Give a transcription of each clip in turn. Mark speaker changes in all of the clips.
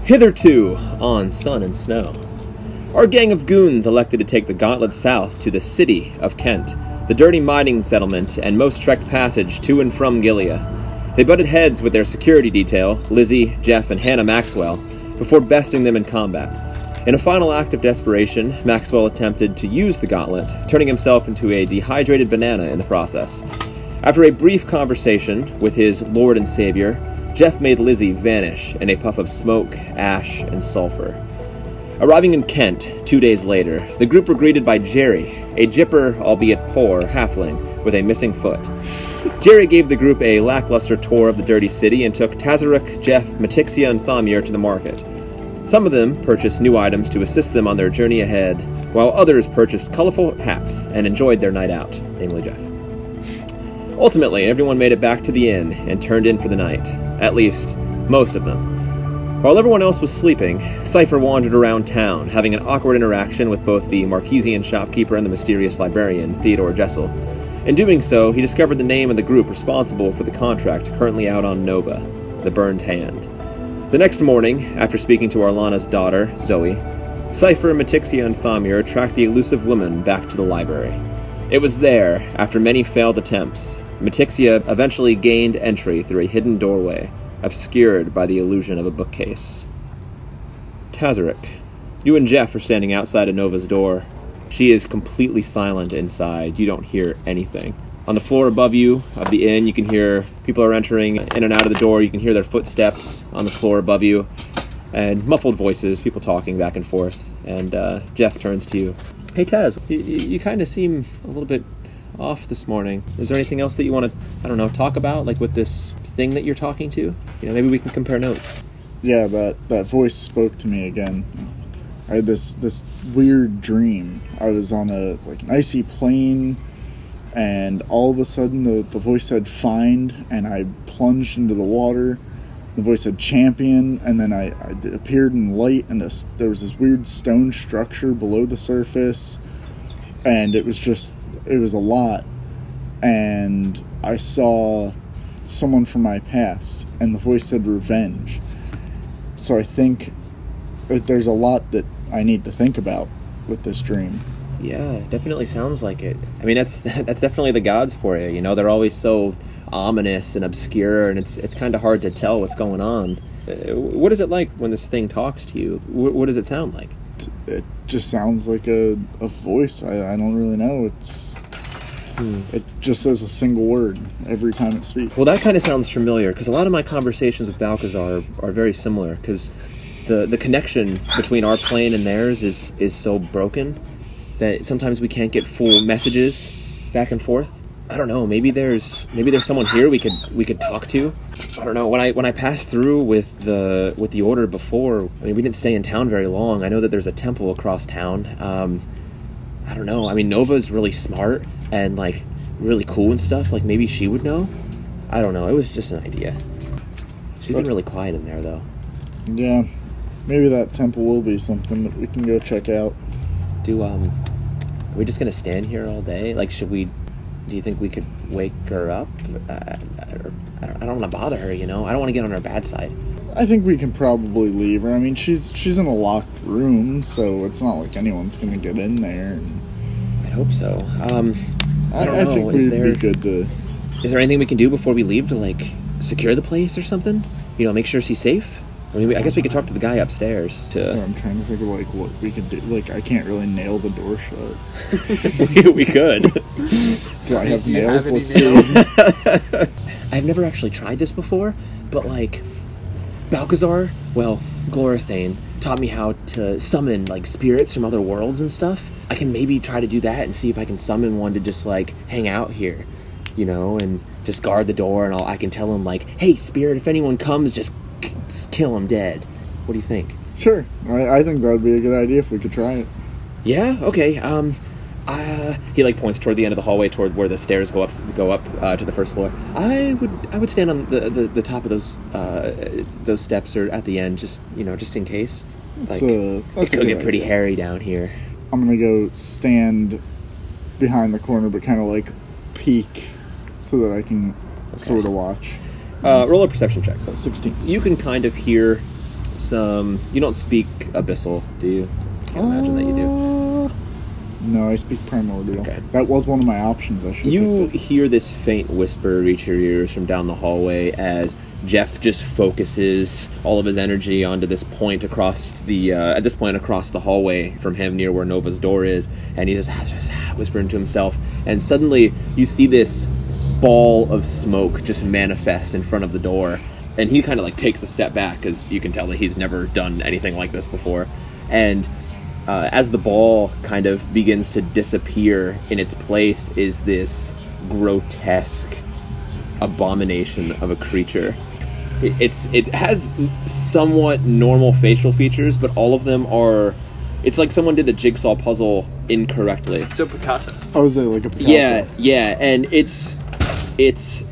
Speaker 1: Hitherto, on Sun and Snow, our gang of goons elected to take the gauntlet south to the city of Kent, the dirty mining settlement and most trekked passage to and from Gilead. They butted heads with their security detail, Lizzie, Jeff, and Hannah Maxwell, before besting them in combat. In a final act of desperation, Maxwell attempted to use the gauntlet, turning himself into a dehydrated banana in the process. After a brief conversation with his lord and savior, Jeff made Lizzie vanish in a puff of smoke, ash, and sulfur. Arriving in Kent 2 days later, the group were greeted by Jerry, a jipper, albeit poor, halfling with a missing foot. Jerry gave the group a lackluster tour of the dirty city and took Tazaruk, Jeff, Matixia, and Thamir to the market. Some of them purchased new items to assist them on their journey ahead, while others purchased colorful hats and enjoyed their night out, namely Jeff. Ultimately, everyone made it back to the inn and turned in for the night, at least most of them. While everyone else was sleeping, Cypher wandered around town, having an awkward interaction with both the Marquesian shopkeeper and the mysterious librarian, Theodore Jessel. In doing so, he discovered the name of the group responsible for the contract currently out on Nova, the Burned Hand. The next morning, after speaking to Arlana's daughter, Zoe, Cypher, Matixia, and Thamir tracked the elusive woman back to the library. It was there, after many failed attempts, Matixia eventually gained entry through a hidden doorway, obscured by the illusion of a bookcase. Tazaruk, you and Jeff are standing outside of Nova's door. She is completely silent inside. You don't hear anything. On the floor above you of the inn, you can hear people are entering in and out of the door. You can hear their footsteps on the floor above you, and muffled voices, people talking back and forth. And Jeff turns to you. Hey, Taz, you kind of seem a little bit off this morning. Is there anything else that you want to, talk about, like with this thing that you're talking to? Maybe we can compare notes.
Speaker 2: Yeah, that voice spoke to me again. I had this weird dream. I was on an icy plain, and all of a sudden the voice said find, and I plunged into the water. The voice said champion, and then I appeared in light, and there was this weird stone structure below the surface, and it was a lot. And I saw someone from my past, and the voice said revenge. So I think there's a lot that I need to think about with this dream.
Speaker 1: Yeah, definitely sounds like it. I mean, that's definitely the gods for you. They're always so ominous and obscure, and it's kind of hard to tell what's going on. What is it like when this thing talks to you? What does it sound like?
Speaker 2: It just sounds like a voice. I don't really know. It just says a single word every time it speaks.
Speaker 1: Well, that kind of sounds familiar, because a lot of my conversations with Balcazar are very similar, because the connection between our plane and theirs is so broken that sometimes we can't get full messages back and forth. I don't know. Maybe there's someone here we could talk to. I don't know. When I passed through with the order before, we didn't stay in town very long. I know that there's a temple across town. I don't know. Nova's really smart and really cool and stuff. Maybe she would know. I don't know. It was just an idea. She's been really quiet in there though.
Speaker 2: Yeah, maybe that temple will be something that we can go check out.
Speaker 1: Are we just gonna stand here all day? Do you think we could wake her up? I don't want to bother her, I don't want to get on her bad side.
Speaker 2: I think we can probably leave her. She's in a locked room, so it's not like anyone's going to get in there.
Speaker 1: I hope so. I don't know.
Speaker 2: I think we'd be good to...
Speaker 1: Is there anything we can do before we leave to, secure the place or something? Make sure she's safe? I guess we could talk to the guy upstairs.
Speaker 2: So I'm trying to think of, what we could do. I can't really nail the door shut.
Speaker 1: We could.
Speaker 2: Do I have nails? Let's see.
Speaker 1: I've never actually tried this before, but, Balcazar, Glorithane, taught me how to summon, spirits from other worlds and stuff. I can maybe try to do that and see if I can summon one to just, hang out here, and just guard the door, and I can tell him, hey, spirit, if anyone comes, just kill him dead. What do you think?
Speaker 2: Sure. I think that would be a good idea if we could try it.
Speaker 1: Yeah? Okay. He points toward the end of the hallway, toward where the stairs go up to the first floor. I would stand on the top of those steps or at the end, just in case. It could get pretty hairy down here.
Speaker 2: I'm gonna go stand behind the corner, but kind of peek so that I can sort of watch.
Speaker 1: Roll a perception check.
Speaker 2: 16.
Speaker 1: You can kind of hear some... You don't speak Abyssal, do you? Can't imagine that you do.
Speaker 2: No, I speak Primordial.
Speaker 1: Okay.
Speaker 2: That was one of my options. I should.
Speaker 1: You hear this faint whisper reach your ears from down the hallway as Jeff just focuses all of his energy onto this point across the across the hallway from him, near where Nova's door is, and he's just whispering to himself. And suddenly, you see this ball of smoke just manifest in front of the door, and he kind of like takes a step back because you can tell that he's never done anything like this before, and. As the ball kind of begins to disappear, in its place is this grotesque abomination of a creature. It has somewhat normal facial features, but all of them are... It's like someone did a jigsaw puzzle incorrectly.
Speaker 3: So Picasso.
Speaker 2: Oh, is it like a Picasso?
Speaker 1: Yeah, and it's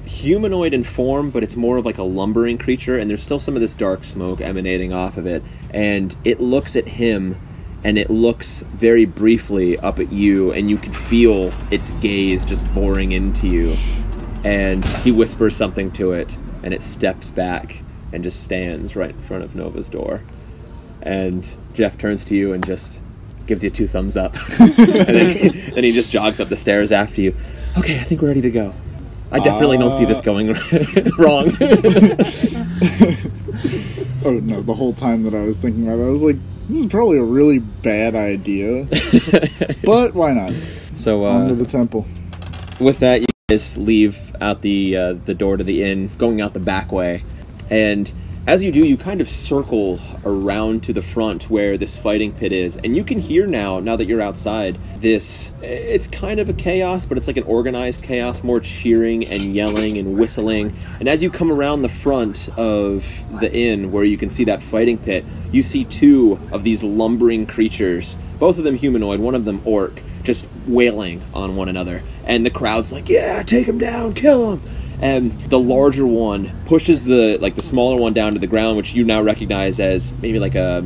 Speaker 1: humanoid in form, but it's more of like a lumbering creature, and there's still some of this dark smoke emanating off of it, and it looks at him... And it looks very briefly up at you, and you can feel its gaze just boring into you. And he whispers something to it, and it steps back and just stands right in front of Nova's door. And Jeff turns to you and just gives you 2 thumbs up. And then he just jogs up the stairs after you. Okay, I think we're ready to go. I definitely don't see this going wrong.
Speaker 2: Oh, no, the whole time that I was thinking about it, I was like, this is probably a really bad idea. But why not?
Speaker 1: So,
Speaker 2: on to the temple.
Speaker 1: With that, you guys leave out the door to the inn, going out the back way. And as you do, you kind of circle around to the front where this fighting pit is. And you can hear now that you're outside, it's kind of a chaos, but it's like an organized chaos, more cheering and yelling and whistling. And as you come around the front of the inn where you can see that fighting pit, you see 2 of these lumbering creatures, both of them humanoid, one of them orc, just wailing on one another. And the crowd's like, yeah, take him down, kill him! And the larger one pushes the smaller one down to the ground, which you now recognize as maybe like a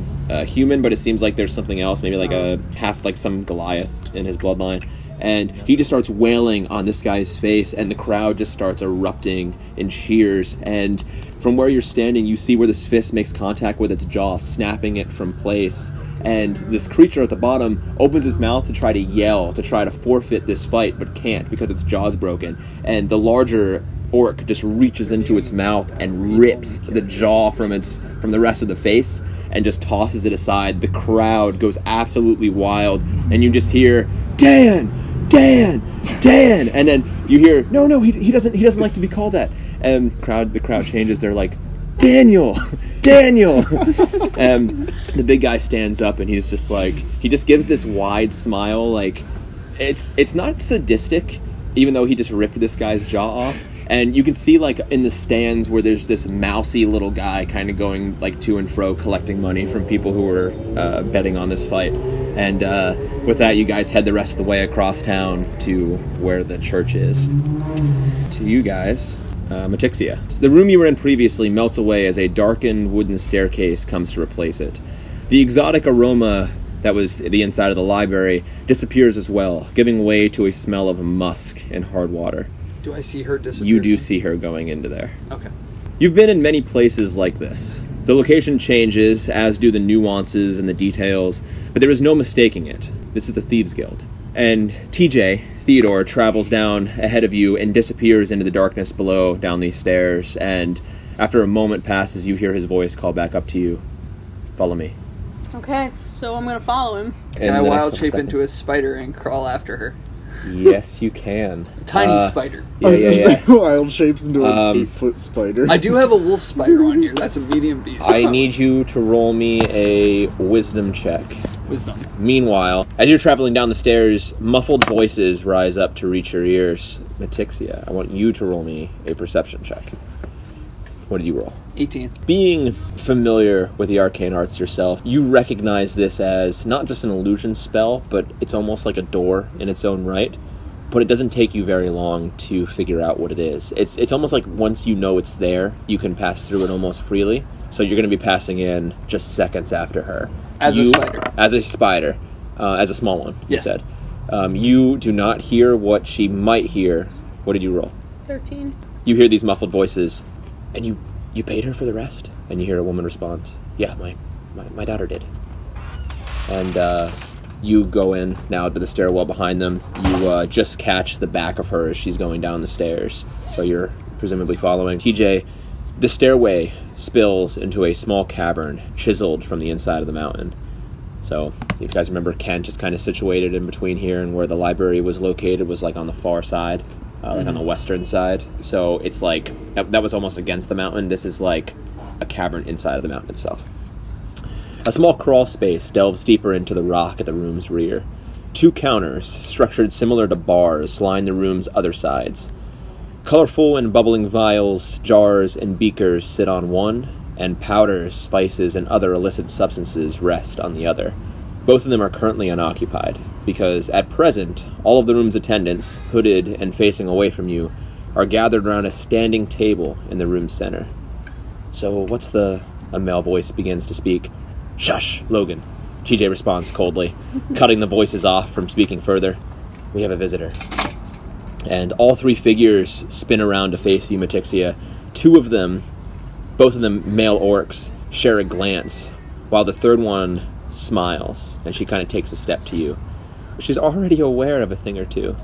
Speaker 1: human, but it seems like there's something else, maybe like a half like some Goliath in his bloodline. And he just starts wailing on this guy's face, and the crowd just starts erupting in cheers. And from where you're standing, you see where this fist makes contact with its jaw, snapping it from place. And this creature at the bottom opens his mouth to try to yell, to try to forfeit this fight, but can't because its jaw's broken. And the larger orc just reaches into its mouth and rips the jaw from the rest of the face and just tosses it aside. The crowd goes absolutely wild, and you just hear, Dan! Dan! Dan! And then you hear, no, he doesn't like to be called that. And the crowd changes. They're like, Daniel! Daniel! And the big guy stands up, and he's just like, he just gives this wide smile, like, it's not sadistic, even though he just ripped this guy's jaw off. And you can see, like, in the stands where there's this mousy little guy kind of going, like, to and fro, collecting money from people who were betting on this fight. And with that, you guys head the rest of the way across town to where the church is. To you guys, Matixia. The room you were in previously melts away as a darkened wooden staircase comes to replace it. The exotic aroma that was the inside of the library disappears as well, giving way to a smell of musk and hard water.
Speaker 3: Do I see her disappear?
Speaker 1: You do see her going into there.
Speaker 3: Okay.
Speaker 1: You've been in many places like this. The location changes, as do the nuances and the details, but there is no mistaking it. This is the Thieves Guild. And TJ, Theodore, travels down ahead of you and disappears into the darkness below down these stairs, and after a moment passes, you hear his voice call back up to you. Follow me.
Speaker 4: Okay, so I'm gonna follow him.
Speaker 3: Can I wild shape into a spider and crawl after her?
Speaker 1: Yes, you can.
Speaker 3: A tiny spider.
Speaker 1: Yeah.
Speaker 2: Wild shapes into an 8-foot spider.
Speaker 3: I do have a wolf spider on here. That's a medium beast.
Speaker 1: I need you to roll me a wisdom check.
Speaker 3: Wisdom.
Speaker 1: Meanwhile, as you're traveling down the stairs, muffled voices rise up to reach your ears. Matixia, I want you to roll me a perception check. What did you roll?
Speaker 3: 18.
Speaker 1: Being familiar with the arcane arts yourself, you recognize this as not just an illusion spell, but it's almost like a door in its own right. But it doesn't take you very long to figure out what it is. It's almost like once you know it's there, you can pass through it almost freely. So you're going to be passing in just seconds after her.
Speaker 3: As a spider.
Speaker 1: As a spider. As a small one,
Speaker 3: yes.
Speaker 1: You said. You do not hear what she might hear. What did you roll?
Speaker 4: 13.
Speaker 1: You hear these muffled voices. And you paid her for the rest? And you hear a woman respond, Yeah, my daughter did. And you go in now to the stairwell behind them. You just catch the back of her as she's going down the stairs. So you're presumably following. TJ, the stairway spills into a small cavern chiseled from the inside of the mountain. So if you guys remember, Kent is kind of situated in between here and where the library was located was like on the far side, like on the western side. So it's like, that was almost against the mountain. This is like a cavern inside of the mountain itself. A small crawl space delves deeper into the rock at the room's rear. 2 counters, structured similar to bars, line the room's other sides. Colorful and bubbling vials, jars, and beakers sit on one, and powders, spices, and other illicit substances rest on the other. Both of them are currently unoccupied, because at present, all of the room's attendants, hooded and facing away from you, are gathered around a standing table in the room's center. So what's a male voice begins to speak. Shush, Logan. TJ responds coldly, cutting the voices off from speaking further. We have a visitor. And all 3 figures spin around to face you, Matixia. 2 of them, both of them male orcs, share a glance, while the third one smiles, and she kind of takes a step to you. She's already aware of a thing or two.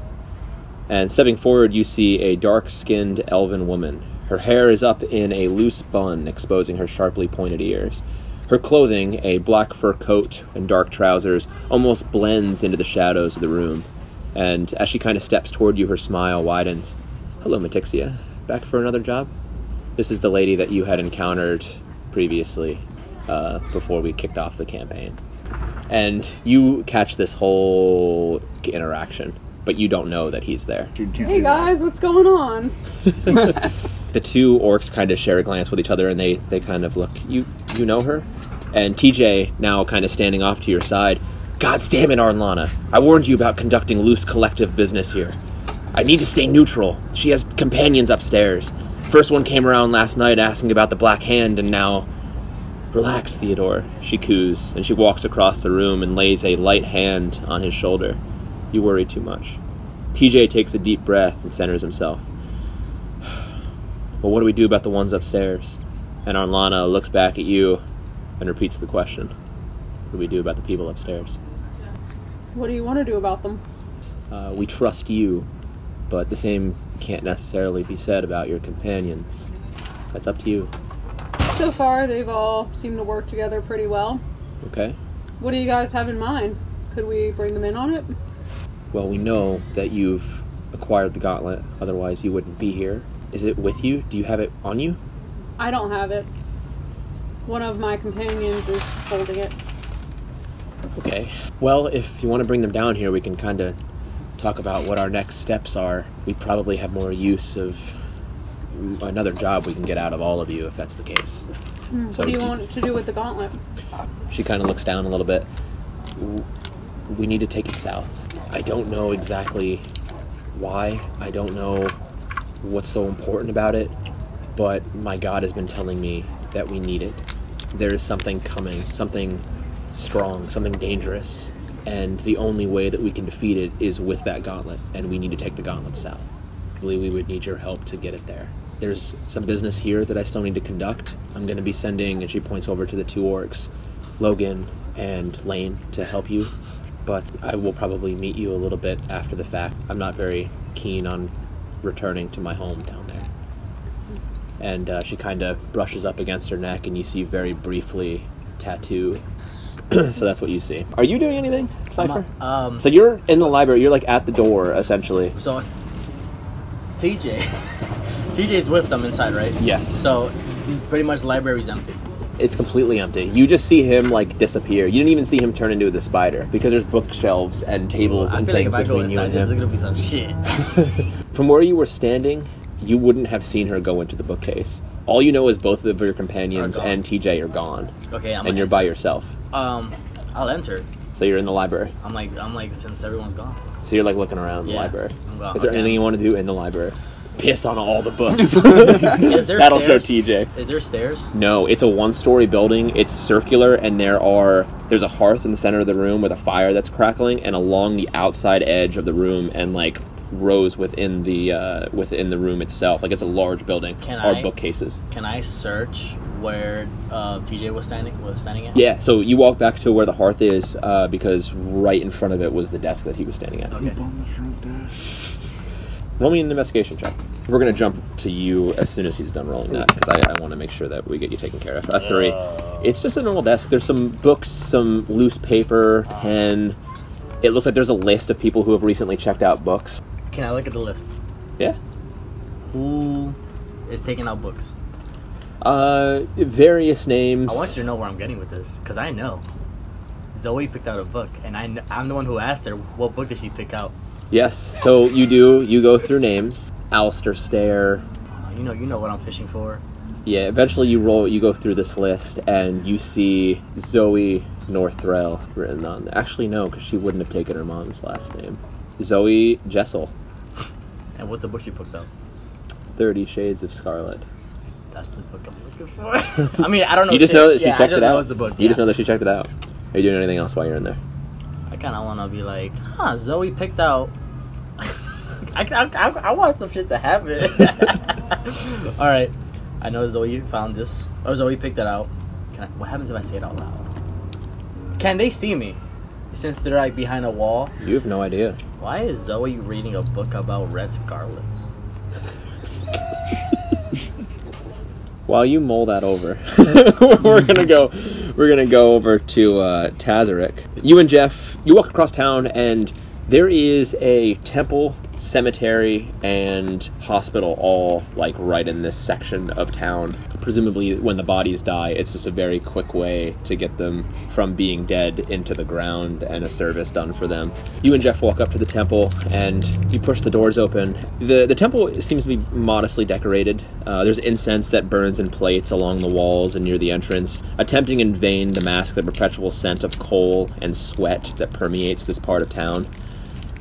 Speaker 1: And stepping forward, you see a dark-skinned elven woman. Her hair is up in a loose bun, exposing her sharply pointed ears. Her clothing, a black fur coat and dark trousers, almost blends into the shadows of the room. And as she kind of steps toward you, her smile widens. Hello, Matixia. Back for another job? This is the lady that you had encountered previously, before we kicked off the campaign. And you catch this whole interaction, but you don't know that he's there.
Speaker 4: Hey guys, what's going on?
Speaker 1: The 2 orcs kind of share a glance with each other, and they kind of look. You know her? And TJ, now kind of standing off to your side. God damn it, Arlana. I warned you about conducting loose collective business here. I need to stay neutral. She has companions upstairs. First one came around last night asking about the Black Hand, and now... Relax, Theodore, she coos, and she walks across the room and lays a light hand on his shoulder. You worry too much. TJ takes a deep breath and centers himself. Well, what do we do about the ones upstairs? And Arlana looks back at you and repeats the question. What do we do about the people upstairs?
Speaker 4: What do you want to do about them?
Speaker 1: We trust you, but the same can't necessarily be said about your companions. That's up to you.
Speaker 4: So far, they've all seemed to work together pretty well.
Speaker 1: Okay.
Speaker 4: What do you guys have in mind? Could we bring them in on it?
Speaker 1: Well, we know that you've acquired the gauntlet, otherwise you wouldn't be here. Is it with you? Do you have it on you?
Speaker 4: I don't have it. One of my companions is holding it.
Speaker 1: Okay. Well, if you want to bring them down here, we can kind of talk about what our next steps are. We probably have more use of another job we can get out of all of you, if that's the case.
Speaker 4: So what do you want to do with the gauntlet?
Speaker 1: She kind of looks down a little bit. We need to take it south. I don't know exactly why. I don't know what's so important about it, but my God has been telling me that we need it. There is something coming, something strong, something dangerous, and the only way that we can defeat it is with that gauntlet, and we need to take the gauntlet south. I believe we would need your help to get it there. There's some business here that I still need to conduct. I'm going to be sending, and she points over to the 2 orcs, Logan and Lane, to help you, but I will probably meet you a little bit after the fact. I'm not very keen on returning to my home down there. And she kind of brushes up against her neck, and you see very briefly tattoo. So that's what you see. Are you doing anything, Cypher? So you're in the library. You're like at the door, essentially.
Speaker 5: So TJ's with them inside, right?
Speaker 1: Yes.
Speaker 5: So pretty much the library's empty.
Speaker 1: It's completely empty. You just see him like disappear. You didn't even see him turn into the spider because there's bookshelves and tables and things between you and him.
Speaker 5: This is gonna be some shit.
Speaker 1: From where you were standing, you wouldn't have seen her go into the bookcase. All you know is both of your companions and TJ are gone.
Speaker 5: Okay,
Speaker 1: and you're by yourself.
Speaker 5: I'll enter.
Speaker 1: So you're in the library.
Speaker 5: I'm like since everyone's gone.
Speaker 1: So you're like looking around the library.
Speaker 5: I'm gone.
Speaker 1: Is there anything you want to do in the library? Piss on all the books.
Speaker 5: Is there
Speaker 1: That'll
Speaker 5: stairs?
Speaker 1: show TJ.
Speaker 5: Is there stairs?
Speaker 1: No, it's a 1-story building. It's circular, and there's a hearth in the center of the room with a fire that's crackling, and along the outside edge of the room, and like rows within the room itself. Like it's a large building. Are bookcases.
Speaker 5: Can I search where TJ was standing at?
Speaker 1: Yeah, so you walk back to where the hearth is, because right in front of it was the desk that he was standing at.
Speaker 5: Okay.
Speaker 2: Up on the front desk.
Speaker 1: Roll me an investigation check. We're going to jump to you as soon as he's done rolling that, because I want to make sure that we get you taken care of. A 3. It's just a normal desk. There's some books, some loose paper, pen. It looks like there's a list of people who have recently checked out books.
Speaker 5: Can I look at the list?
Speaker 1: Yeah.
Speaker 5: Who is taking out books?
Speaker 1: Various names.
Speaker 5: I want you to know where I'm getting with this, because I know. Zoe picked out a book, and I'm the one who asked her, what book did she pick out?
Speaker 1: Yes, so you do. You go through names. Alistair Stair.
Speaker 5: You know what I'm fishing for.
Speaker 1: Yeah, eventually you go through this list, and you see Zoe Northrell written on there. Actually, no, because she wouldn't have taken her mom's last name. Zoe Jessel.
Speaker 5: And what's the book she picked out?
Speaker 1: 30 Shades of Scarlet.
Speaker 5: That's the book I'm looking for. I mean, I don't know.
Speaker 1: You just know that she checked it out?
Speaker 5: Know it's the book.
Speaker 1: You just know that she checked it out. Are you doing anything else while you're in there?
Speaker 5: I kind of want to be like, Zoe picked out... I want some shit to happen. Alright. I know Zoe found this. Or Zoe picked it out. What happens if I say it out loud? Can they see me? Since they're like behind a wall.
Speaker 1: You have no idea.
Speaker 5: Why is Zoe reading a book about red scarlets?
Speaker 1: While you mull that over, we're gonna go over to Tazaric. You and Jeff, you walk across town, and there is a temple, cemetery, and hospital all like right in this section of town. Presumably when the bodies die, it's just a very quick way to get them from being dead into the ground and a service done for them. You and Jeff walk up to the temple and you push the doors open. The temple seems to be modestly decorated. There's incense that burns in plates along the walls and near the entrance, attempting in vain to mask the perpetual scent of coal and sweat that permeates this part of town.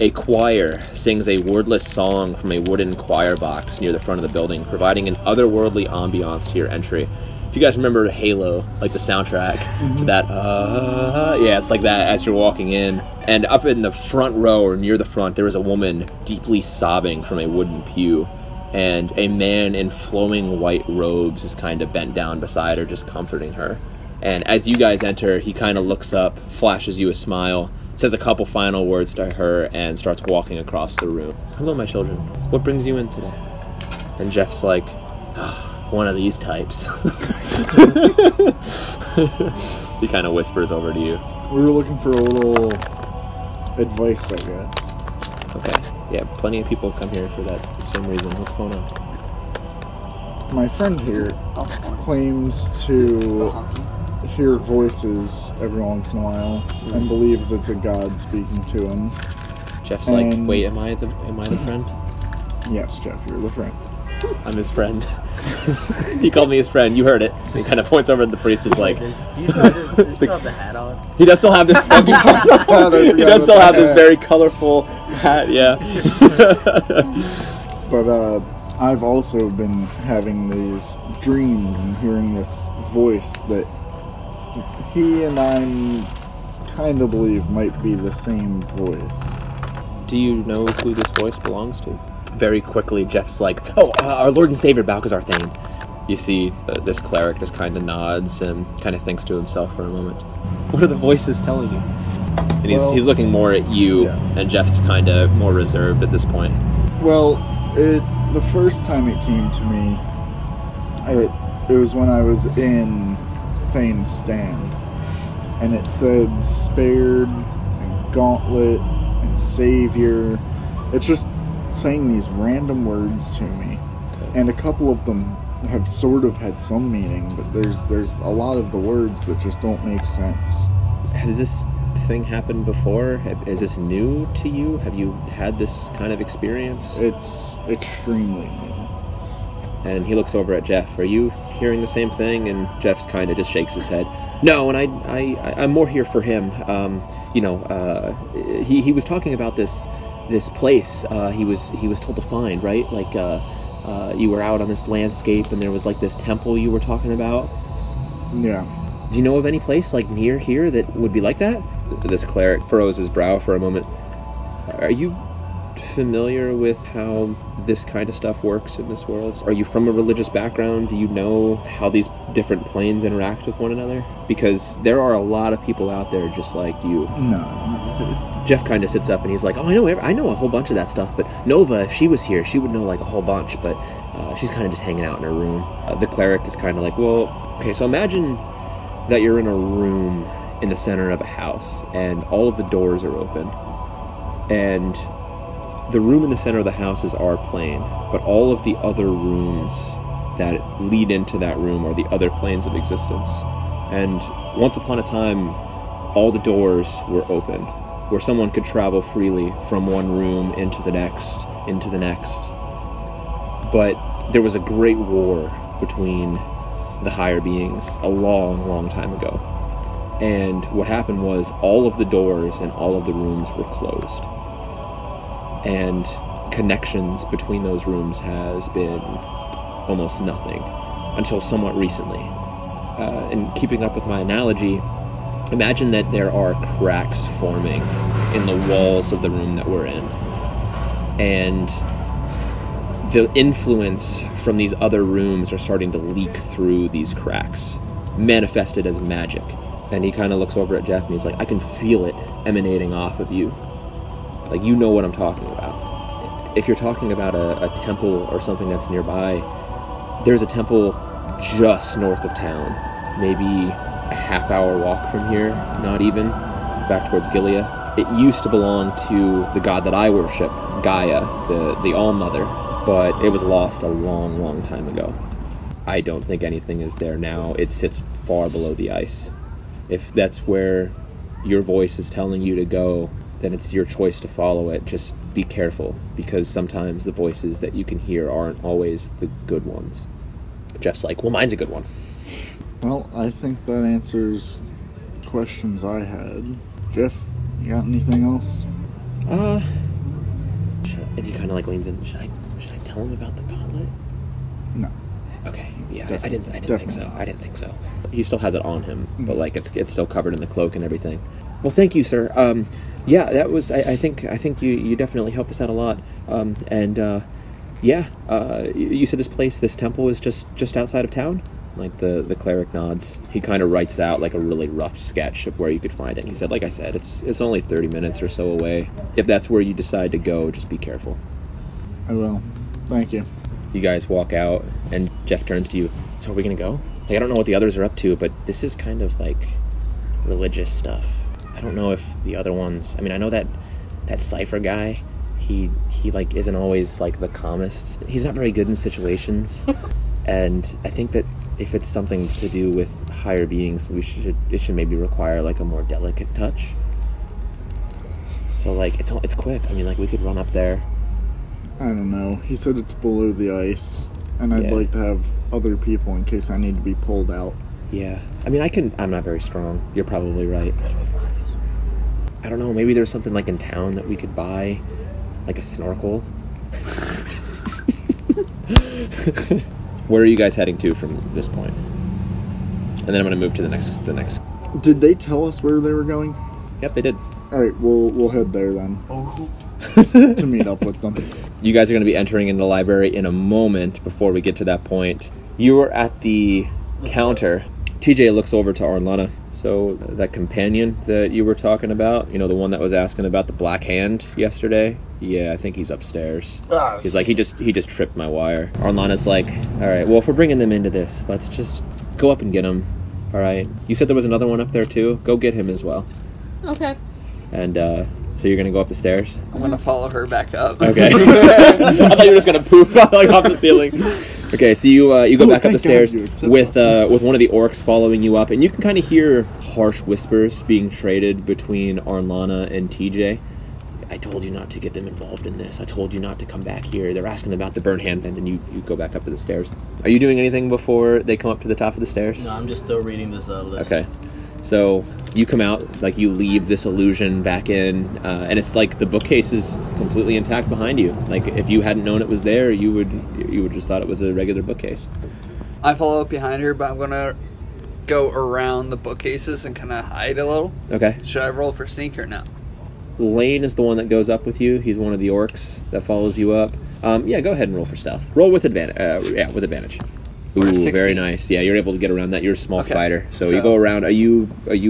Speaker 1: A choir sings a wordless song from a wooden choir box near the front of the building, providing an otherworldly ambiance to your entry. If you guys remember Halo, like the soundtrack to that, yeah, it's like that as you're walking in. And up in the front row, or near the front, there is a woman deeply sobbing from a wooden pew. And a man in flowing white robes is kind of bent down beside her, just comforting her. And as you guys enter, he kind of looks up, flashes you a smile, says a couple final words to her, and starts walking across the room. Hello, my children. What brings you in today? And Jeff's like, one of these types. He kind of whispers over to you.
Speaker 2: We were looking for a little advice, I guess.
Speaker 1: Okay. Yeah, plenty of people come here for that same reason. What's going on?
Speaker 2: My friend here claims to hear voices every once in a while and believes it's a god speaking to him.
Speaker 1: Jeff's like, wait, am I the friend?
Speaker 2: Yes, Jeff, you're the friend.
Speaker 1: I'm his friend. He called me his friend. You heard it. He kind of points over at the priest. Is like,
Speaker 5: Do you still have the hat on?
Speaker 1: he does still have this fucking. He does still have this very colorful hat. Yeah.
Speaker 2: But I've also been having these dreams and hearing this voice that he and I kind of believe might be the same voice.
Speaker 1: Do you know who this voice belongs to? Very quickly, Jeff's like, our Lord and Savior Balcazar Thane. You see this cleric just kind of nods and kind of thinks to himself for a moment. What are the voices telling you? And he's looking more at you, yeah. And Jeff's kind of more reserved at this point.
Speaker 2: Well, the first time it came to me, it was when I was in Thane's stand. And it said spared and gauntlet and savior. It's just saying these random words to me. Okay. And a couple of them have sort of had some meaning, but there's a lot of the words that just don't make sense.
Speaker 1: Has this thing happened before? Is this new to you? Have you had this kind of experience?
Speaker 2: It's extremely new.
Speaker 1: And he looks over at Jeff. Are you hearing the same thing? And Jeff's kind of just shakes his head. No, and I'm more here for him. He was talking about this place he was told to find, right? Like you were out on this landscape and there was like this temple you were talking about.
Speaker 2: Yeah.
Speaker 1: Do you know of any place like near here that would be like that? This cleric furrows his brow for a moment. Are you familiar with how this kind of stuff works in this world? Are you from a religious background? Do you know how these different planes interact with one another? Because there are a lot of people out there just like you.
Speaker 2: No.
Speaker 1: Jeff kind of sits up and he's like, oh, I know a whole bunch of that stuff, but Nova, if she was here, she would know like a whole bunch, but she's kind of just hanging out in her room. The cleric is kind of like, well, okay, so imagine that you're in a room in the center of a house and all of the doors are open, and the room in the center of the house is our plane, but all of the other rooms that lead into that room are the other planes of existence. And once upon a time, all the doors were open, where someone could travel freely from one room into the next. But there was a great war between the higher beings a long, long time ago. And what happened was all of the doors and all of the rooms were closed. And connections between those rooms has been almost nothing until somewhat recently. And keeping up with my analogy, imagine that there are cracks forming in the walls of the room that we're in. And the influence from these other rooms are starting to leak through these cracks, manifested as magic. And he kind of looks over at Jeff and he's like, I can feel it emanating off of you. Like, you know what I'm talking about. If you're talking about a temple or something that's nearby, there's a temple just north of town, maybe a half-hour walk from here, not even, back towards Gilead. It used to belong to the god that I worship, Gaia, the All-Mother, but it was lost a long, long time ago. I don't think anything is there now. It sits far below the ice. If that's where your voice is telling you to go, then it's your choice to follow it. Just be careful, because sometimes the voices that you can hear aren't always the good ones. Jeff's like, well, mine's a good one.
Speaker 2: Well, I think that answers questions I had. Jeff, you got anything else?
Speaker 1: And he kind of like leans in. Should I tell him about the gauntlet?
Speaker 2: No.
Speaker 1: Okay, yeah, I
Speaker 2: Definitely.
Speaker 1: didn't think
Speaker 2: Definitely
Speaker 1: so.
Speaker 2: not.
Speaker 1: I didn't think so. He still has it on him, but like it's still covered in the cloak and everything. Well, thank you, sir. Yeah, that was. I think you definitely helped us out a lot. You said this temple is just outside of town. Like the cleric nods. He kind of writes out like a really rough sketch of where you could find it. He said, like I said, it's only 30 minutes or so away. If that's where you decide to go, just be careful.
Speaker 2: I will. Thank you.
Speaker 1: You guys walk out, and Jeff turns to you. So are we gonna go? Like, I don't know what the others are up to, but this is kind of like religious stuff. I don't know if the other ones. I mean, I know that Cypher guy. He like isn't always like the calmest. He's not very good in situations, and I think that if it's something to do with higher beings, it should maybe require like a more delicate touch. So like it's quick. I mean, like we could run up there.
Speaker 2: I don't know. He said it's below the ice, and I'd
Speaker 1: Yeah.
Speaker 2: like to have other people in case I need to be pulled out.
Speaker 1: Yeah. I mean, I'm not very strong. You're probably right. I don't know. Maybe there's something like in town that we could buy, like a snorkel. Where are you guys heading to from this point? And then I'm gonna move to the next.
Speaker 2: Did they tell us where they were going?
Speaker 1: Yep, they did.
Speaker 2: All right, we'll head there then
Speaker 5: Oh,
Speaker 2: to meet up with them.
Speaker 1: You guys are going to be entering into the library in a moment. Before we get to that point, you are at the counter. TJ looks over to Orlana. So that companion that you were talking about, you know, the one that was asking about the black hand yesterday? Yeah, I think he's upstairs. He's like, he just tripped my wire. Orlana's like, all right, well, if we're bringing them into this, let's just go up and get him. All right. You said there was another one up there too. Go get him as well.
Speaker 4: Okay.
Speaker 1: And so you're gonna go up the stairs.
Speaker 3: I'm gonna follow her back up.
Speaker 1: Okay. I thought you were just gonna poof like off the ceiling. Okay, so you go back up the
Speaker 2: thank God
Speaker 1: stairs
Speaker 2: you accept
Speaker 1: with one of the orcs following you up, and you can kind of hear harsh whispers being traded between Orlana and TJ. I told you not to get them involved in this. I told you not to come back here. They're asking about the burn hand, and you go back up to the stairs. Are you doing anything before they come up to the top of the stairs?
Speaker 5: no, I'm just still reading this list.
Speaker 1: Okay. So you come out, like you leave this illusion back in, and it's like the bookcase is completely intact behind you. Like if you hadn't known it was there, you would just thought it was a regular bookcase.
Speaker 3: I follow up behind her, but I'm gonna go around the bookcases and kind of hide a little.
Speaker 1: Okay.
Speaker 3: Should I roll for sneak or no?
Speaker 1: Lane is the one that goes up with you. He's one of the orcs that follows you up. Yeah, go ahead and roll for stealth. Roll with advantage. Yeah, with advantage.
Speaker 3: We're at
Speaker 1: Ooh,
Speaker 3: 16.
Speaker 1: very nice. Yeah, you're able to get around that. You're a small
Speaker 3: Okay.
Speaker 1: spider, so
Speaker 3: So-
Speaker 1: you go around. Are you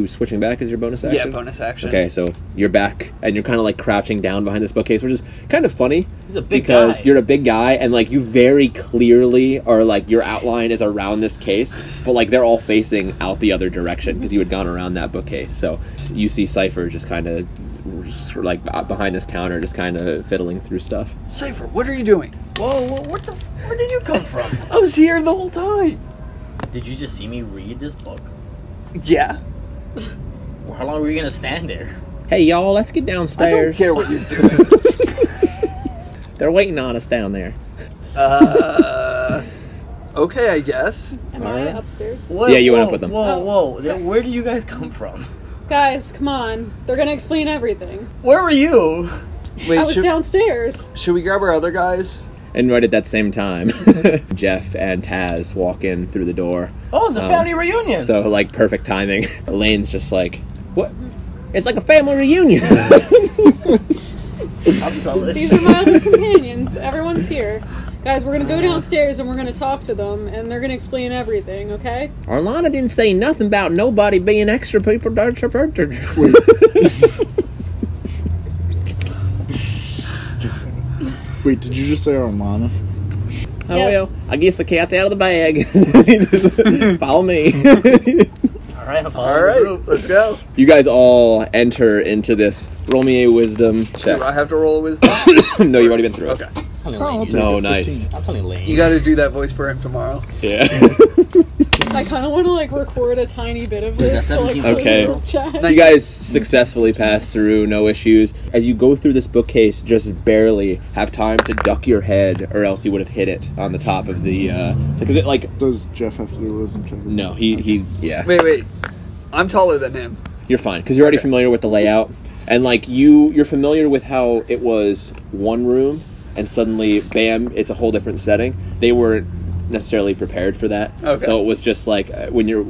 Speaker 1: switching back as your bonus action?
Speaker 3: Yeah, bonus action.
Speaker 1: Okay, so you're back, and you're kind of like crouching down behind this bookcase, which is kind of funny.
Speaker 5: He's a big
Speaker 1: because
Speaker 5: guy.
Speaker 1: you're a big guy, and like you very clearly are like your outline is around this case, but like they're all facing out the other direction because you had gone around that bookcase. So you see Cypher just kind of like behind this counter, just kind of fiddling through stuff.
Speaker 3: Cypher, what are you doing?
Speaker 5: Whoa, where did you come from?
Speaker 3: I was here the whole time.
Speaker 5: Did you just see me read this book?
Speaker 3: Yeah.
Speaker 5: Well, how long were you gonna stand there?
Speaker 1: Hey y'all, let's get
Speaker 3: I
Speaker 1: downstairs.
Speaker 3: don't care what you're doing.
Speaker 1: They're waiting on us down there.
Speaker 3: Okay, I guess.
Speaker 4: Am
Speaker 1: Alright.
Speaker 4: I upstairs?
Speaker 5: Whoa,
Speaker 1: Yeah, you went up with them.
Speaker 5: Whoa. Where did you guys come from?
Speaker 4: Guys, come on. They're gonna explain everything.
Speaker 5: Where were you?
Speaker 4: I
Speaker 3: Wait,
Speaker 4: was downstairs.
Speaker 3: should we grab our other guys?
Speaker 1: And right at that same time, Jeff and Taz walk in through the door.
Speaker 5: Oh, it's a family reunion.
Speaker 1: So, like, perfect timing. Lane's just like, what? It's like a family reunion.
Speaker 5: I'm telling.
Speaker 4: These are my other companions. Everyone's here. Guys, we're gonna go downstairs and we're gonna talk to them, and they're gonna explain everything, okay?
Speaker 1: Arlana didn't say nothing about nobody being extra people.
Speaker 2: Wait, did you just say Arlana?
Speaker 1: Oh,
Speaker 4: Yes.
Speaker 1: well, I guess the cat's out of the bag. Follow me.
Speaker 5: All right, I'm
Speaker 3: All
Speaker 5: following the
Speaker 3: right,
Speaker 5: group.
Speaker 3: let's go.
Speaker 1: You guys all enter into this. Roll me a wisdom check.
Speaker 3: Do I have to roll a wisdom?
Speaker 1: No, you've already been through it.
Speaker 3: Okay.
Speaker 5: I'm telling
Speaker 2: Oh, I'll
Speaker 5: Lane.
Speaker 2: take
Speaker 1: No,
Speaker 2: it,
Speaker 1: nice.
Speaker 2: 15.
Speaker 5: I'm telling Lane.
Speaker 3: You got to do that voice for him tomorrow.
Speaker 1: Yeah.
Speaker 4: I kind of want to like record a tiny bit of
Speaker 5: Wait,
Speaker 4: this
Speaker 5: that's
Speaker 4: to like
Speaker 5: 17.
Speaker 4: put in the
Speaker 1: Okay.
Speaker 4: group chat.
Speaker 1: You guys successfully pass through, no issues. As you go through this bookcase, just barely have time to duck your head, or else you would have hit it on the top of the. Because it like
Speaker 2: Does Jeff have to do a wisdom check?
Speaker 1: no, he yeah.
Speaker 3: Wait. I'm taller than him.
Speaker 1: You're fine because you're already
Speaker 3: Okay.
Speaker 1: familiar with the layout, and like you're familiar with how it was one room, and suddenly, bam, it's a whole different setting. They weren't necessarily prepared for that,
Speaker 3: Okay.
Speaker 1: so it was just like when you're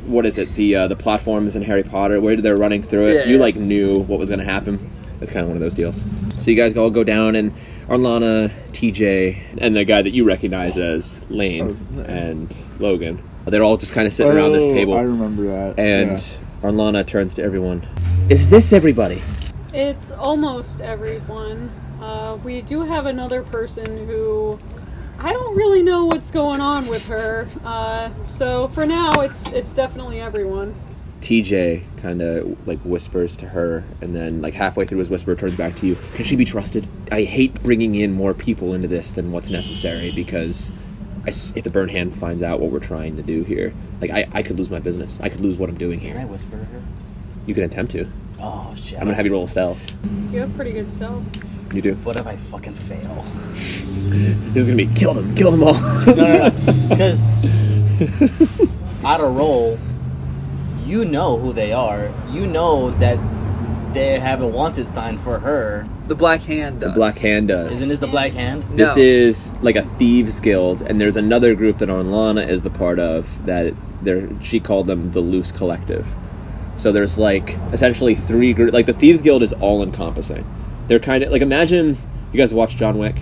Speaker 1: what is it the platforms in Harry Potter where they're running through it.
Speaker 3: Yeah,
Speaker 1: you
Speaker 3: yeah.
Speaker 1: like knew what was going to happen. It's kind of one of those deals. So you guys all go down, and Arlana, TJ, and the guy that you recognize as Lane and Logan, they're all just kind of sitting around this table.
Speaker 2: I remember that.
Speaker 1: And
Speaker 2: yeah.
Speaker 1: Arlana turns to everyone. Is this everybody?
Speaker 4: It's almost everyone. We do have another person who I don't really know what's going on with her. So for now, it's definitely everyone.
Speaker 1: TJ kind of like whispers to her, and then like halfway through his whisper turns back to you. Can she be trusted? I hate bringing in more people into this than what's necessary because if the Burn Hand finds out what we're trying to do here, like I could lose my business. I could lose what I'm doing
Speaker 5: Can I
Speaker 1: here.
Speaker 5: whisper to her?
Speaker 1: You can attempt to.
Speaker 5: Oh shit.
Speaker 1: I'm gonna have you roll a stealth.
Speaker 4: You have pretty good stealth.
Speaker 1: You do.
Speaker 5: What if I fucking fail?
Speaker 1: This is gonna be kill them all.
Speaker 5: No. Because out of roll, you know who they are. You know that they have a wanted sign for her.
Speaker 3: The Black Hand does.
Speaker 1: The Black Hand does.
Speaker 5: Isn't this the Black Hand?
Speaker 1: This
Speaker 3: No.
Speaker 1: is like a thieves guild, and there's another group that Arlana is the part of that she called them the Loose Collective. So there's like essentially three groups. Like the thieves guild is all encompassing. They're kind of like, imagine you guys watch John Wick.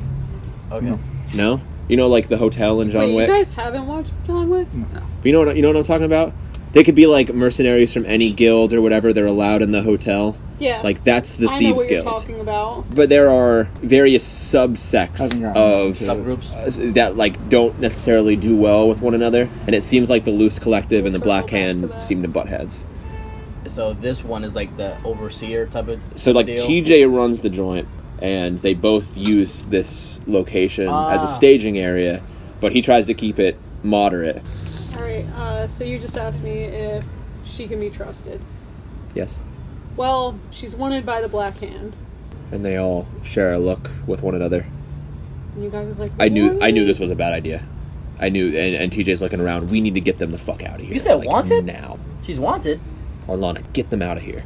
Speaker 5: Okay.
Speaker 2: No.
Speaker 1: No, you know like the hotel in John
Speaker 4: Wait,
Speaker 1: Wick.
Speaker 4: you guys haven't watched John Wick?
Speaker 1: But you know what I'm talking about. They could be like mercenaries from any guild or whatever. They're allowed in the hotel.
Speaker 4: Yeah.
Speaker 1: Like that's the
Speaker 4: I know
Speaker 1: thieves
Speaker 4: what you're
Speaker 1: guild.
Speaker 4: talking about.
Speaker 1: But there are various
Speaker 2: Haven't
Speaker 1: subsects
Speaker 2: gotten
Speaker 1: of
Speaker 2: into it.
Speaker 5: Subgroups.
Speaker 1: that like don't necessarily do well with one another, and it seems like the Loose Collective and the
Speaker 4: We'll
Speaker 1: Black
Speaker 4: circle back
Speaker 1: Hand
Speaker 4: to that.
Speaker 1: seem to butt heads.
Speaker 5: So this one is like the overseer type of
Speaker 1: So like
Speaker 5: deal.
Speaker 1: TJ runs the joint, and they both use this location as a
Speaker 5: Ah.
Speaker 1: staging area, but he tries to keep it moderate.
Speaker 4: Alright, so you just asked me if she can be trusted.
Speaker 1: Yes,
Speaker 4: Well, she's wanted by the Black Hand.
Speaker 1: and they all share a look with one another.
Speaker 4: And you guys was like,
Speaker 1: I knew
Speaker 4: "What?"
Speaker 1: this was a bad idea. I knew, and TJ's looking around. We need to get them the fuck out of here.
Speaker 5: You said
Speaker 1: like,
Speaker 5: wanted?
Speaker 1: now.
Speaker 5: She's wanted.
Speaker 1: Arlana, get them out of here.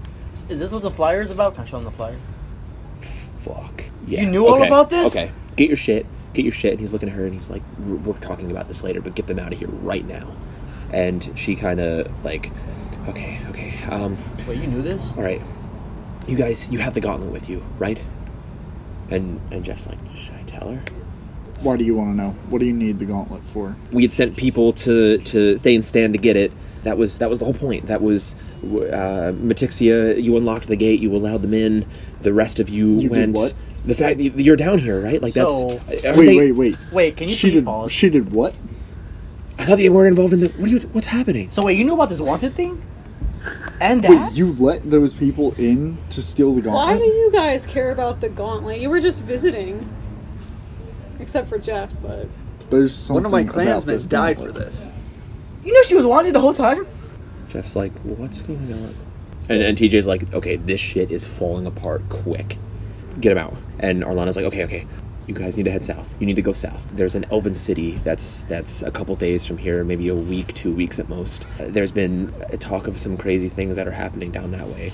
Speaker 5: Is this what the flyer is about? Can I show them the flyer?
Speaker 1: Fuck. Yeah.
Speaker 5: You knew all about this?
Speaker 1: Okay. Get your shit. And he's looking at her and he's like, we're talking about this later, but get them out of here right now. And she kind of like, okay.
Speaker 5: Wait, you knew this?
Speaker 1: All right. You guys, you have the gauntlet with you, right? And Jeff's like, should I tell her?
Speaker 2: Why do you want to know? What do you need the gauntlet for?
Speaker 1: We had sent people to Thane's Stand to get it. That was the whole point. That was Matixia. You unlocked the gate. You allowed them in. The rest of you
Speaker 2: did
Speaker 1: went.
Speaker 2: what?
Speaker 1: The fact that you're down here, right? Like
Speaker 5: So-
Speaker 1: that's.
Speaker 5: Wait, can you
Speaker 2: She
Speaker 5: please
Speaker 2: did.
Speaker 5: pause?
Speaker 2: She did what?
Speaker 1: I thought you weren't involved in the. What's happening?
Speaker 5: So wait, you knew about this wanted thing? And that?
Speaker 2: Wait, you let those people in to steal the
Speaker 4: Why
Speaker 2: gauntlet?
Speaker 4: do you guys care about the gauntlet? You were just visiting. Except for Jeff, but...
Speaker 2: There's something
Speaker 3: One of my
Speaker 2: about
Speaker 3: clansmen
Speaker 2: this
Speaker 3: died for
Speaker 2: gauntlet.
Speaker 3: this.
Speaker 5: You know she was wanted the whole time?
Speaker 1: Jeff's like, what's going on? And TJ's like, okay, this shit is falling apart quick. Get him out. And Arlana's like, okay, you guys need to head south. You need to go south. There's an elven city that's a couple days from here, maybe a week, 2 weeks at most. There's been a talk of some crazy things that are happening down that way.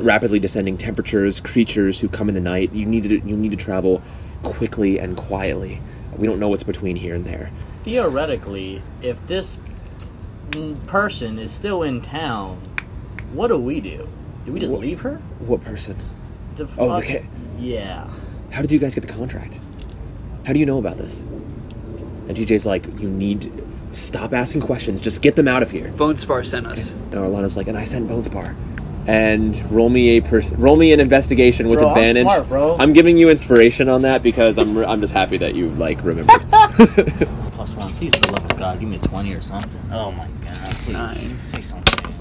Speaker 1: Rapidly descending temperatures, creatures who come in the night. You need to travel quickly and quietly. We don't know what's between here and there.
Speaker 5: Theoretically, if this person is still in town, what do we do? Do we just leave her?
Speaker 1: What person?
Speaker 5: The
Speaker 1: Oh,
Speaker 5: fuck-
Speaker 1: the
Speaker 5: Yeah.
Speaker 1: How did you guys get the contract? How do you know about this? And TJ's like, you need to stop asking questions. Just get them out of here.
Speaker 3: Bone Spar sent us.
Speaker 1: And Arlana's like, and I sent Bonespar. And roll me an investigation with
Speaker 5: Bro, I'm
Speaker 1: advantage.
Speaker 5: smart, bro.
Speaker 1: I'm giving you inspiration on that because I'm just happy that you remembered.
Speaker 5: +1. Please, for the love of God, give me a 20 or something. Oh my God. Please.
Speaker 3: 9.
Speaker 5: Say something.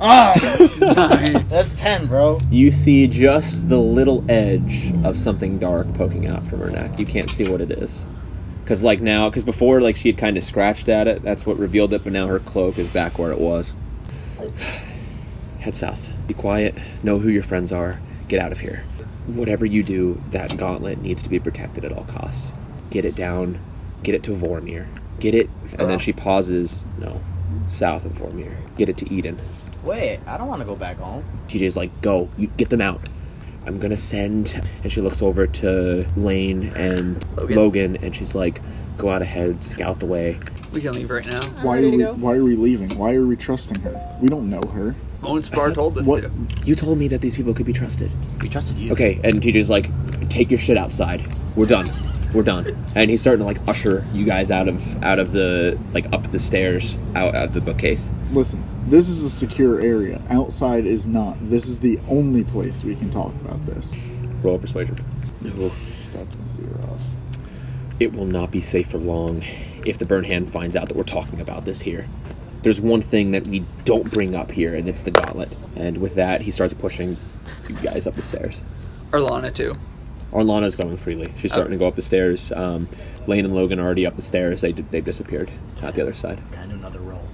Speaker 5: Oh!
Speaker 3: 9.
Speaker 5: That's 10, bro.
Speaker 1: You see just the little edge of something dark poking out from her neck. You can't see what it is. Because before, she had kind of scratched at it. That's what revealed it, but now her cloak is back where it was. Head south. Be quiet. Know who your friends are. Get out of here. Whatever you do, that gauntlet needs to be protected at all costs. Get it down. Get it to Vormir. Get it... And then she pauses. No. South of Vormir. Get it to Eden.
Speaker 5: Wait, I don't want to go back home.
Speaker 1: TJ's like, go. You get them out. I'm gonna send... And she looks over to Lane and Logan and she's like, go out ahead. Scout the way.
Speaker 3: We can leave right now.
Speaker 4: I'm
Speaker 2: Why
Speaker 4: ready
Speaker 2: are
Speaker 4: to
Speaker 2: we?
Speaker 4: go.
Speaker 2: Why are we leaving? Why are we trusting her? We don't know her.
Speaker 3: Bone Spar told us
Speaker 2: What?
Speaker 3: to.
Speaker 1: You told me that these people could be trusted.
Speaker 5: We trusted you.
Speaker 1: Okay, and TJ's like, take your shit outside. We're done. We're done. And he's starting to usher you guys out of the up the stairs out of the bookcase.
Speaker 2: Listen, this is a secure area. Outside is not. This is the only place we can talk about this.
Speaker 1: Roll a persuasion. Ooh.
Speaker 2: That's gonna be rough.
Speaker 1: It will not be safe for long if the Burn Hand finds out that we're talking about this here. There's one thing that we don't bring up here, and it's the gauntlet. And with that, he starts pushing you guys up the stairs.
Speaker 3: Arlana too.
Speaker 1: Orlana's going freely. She's starting to go up the stairs. Lane and Logan are already up the stairs. They've disappeared at the other side.
Speaker 5: Can I do another roll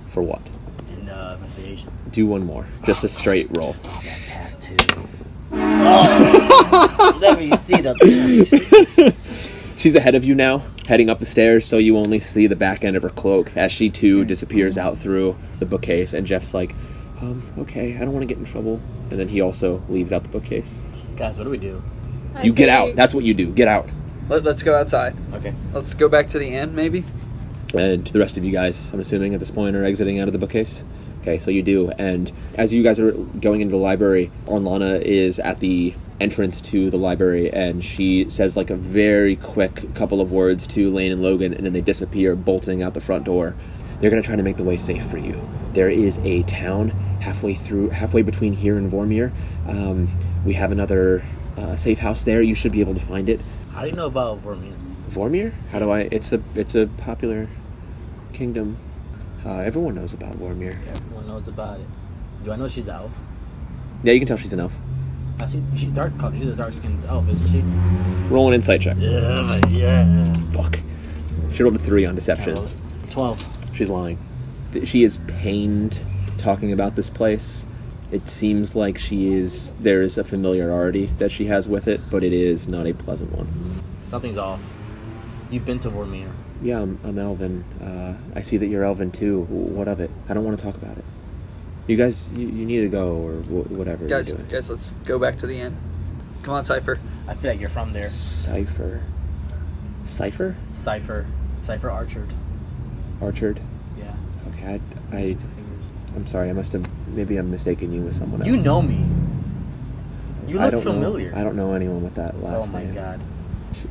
Speaker 1: For what?
Speaker 5: in investigation?
Speaker 1: Do one more. Just a straight roll.
Speaker 5: That tattoo. Oh, let me see the tattoo.
Speaker 1: She's ahead of you now, heading up the stairs, so you only see the back end of her cloak as she too disappears out through the bookcase. And Jeff's like, okay, I don't want to get in trouble. And then he also leaves out the bookcase.
Speaker 5: Guys, what do we do?
Speaker 4: I
Speaker 1: You get
Speaker 4: say-
Speaker 1: out. That's what you do. Get out.
Speaker 3: Let's go outside.
Speaker 5: Okay.
Speaker 3: Let's go back to the inn, maybe.
Speaker 1: And to the rest of you guys, I'm assuming at this point, are exiting out of the bookcase. Okay, so you do. And as you guys are going into the library, Orlana is at the entrance to the library, and she says a very quick couple of words to Lane and Logan, and then they disappear, bolting out the front door. They're going to try to make the way safe for you. There is a town halfway between here and Vormir. We have another safe house there. You should be able to find it.
Speaker 5: How do you know about Vormir?
Speaker 1: Vormir? How do I? It's a popular kingdom. Everyone knows about Vormir.
Speaker 5: Everyone knows about it. Do I know she's an elf?
Speaker 1: Yeah, you can tell she's an elf.
Speaker 5: I see. She's dark colored. She's a dark skinned elf, isn't she?
Speaker 1: Roll an insight check.
Speaker 5: Yeah.
Speaker 1: Fuck. She rolled a 3 on deception.
Speaker 5: 12.
Speaker 1: She's lying. She is pained talking about this place. It seems like there is a familiarity that she has with it, but it is not a pleasant one.
Speaker 5: Something's off. You've been to Vormir.
Speaker 1: Yeah, I'm Elven. I see that you're Elven too. What of it? I don't want to talk about it. You guys, you need to go or whatever
Speaker 3: Guys,
Speaker 1: you're doing.
Speaker 3: let's go back to the inn. Come on, Cypher.
Speaker 5: I feel like you're from there.
Speaker 1: Cypher?
Speaker 5: Cypher Archard.
Speaker 1: Archard?
Speaker 5: Yeah.
Speaker 1: Okay,
Speaker 5: Two fingers.
Speaker 1: I'm sorry. Maybe I'm mistaking you with someone else.
Speaker 5: You know me. You
Speaker 1: I
Speaker 5: look
Speaker 1: don't
Speaker 5: familiar.
Speaker 1: know. I don't know anyone with that last
Speaker 5: Oh my
Speaker 1: name.
Speaker 5: god.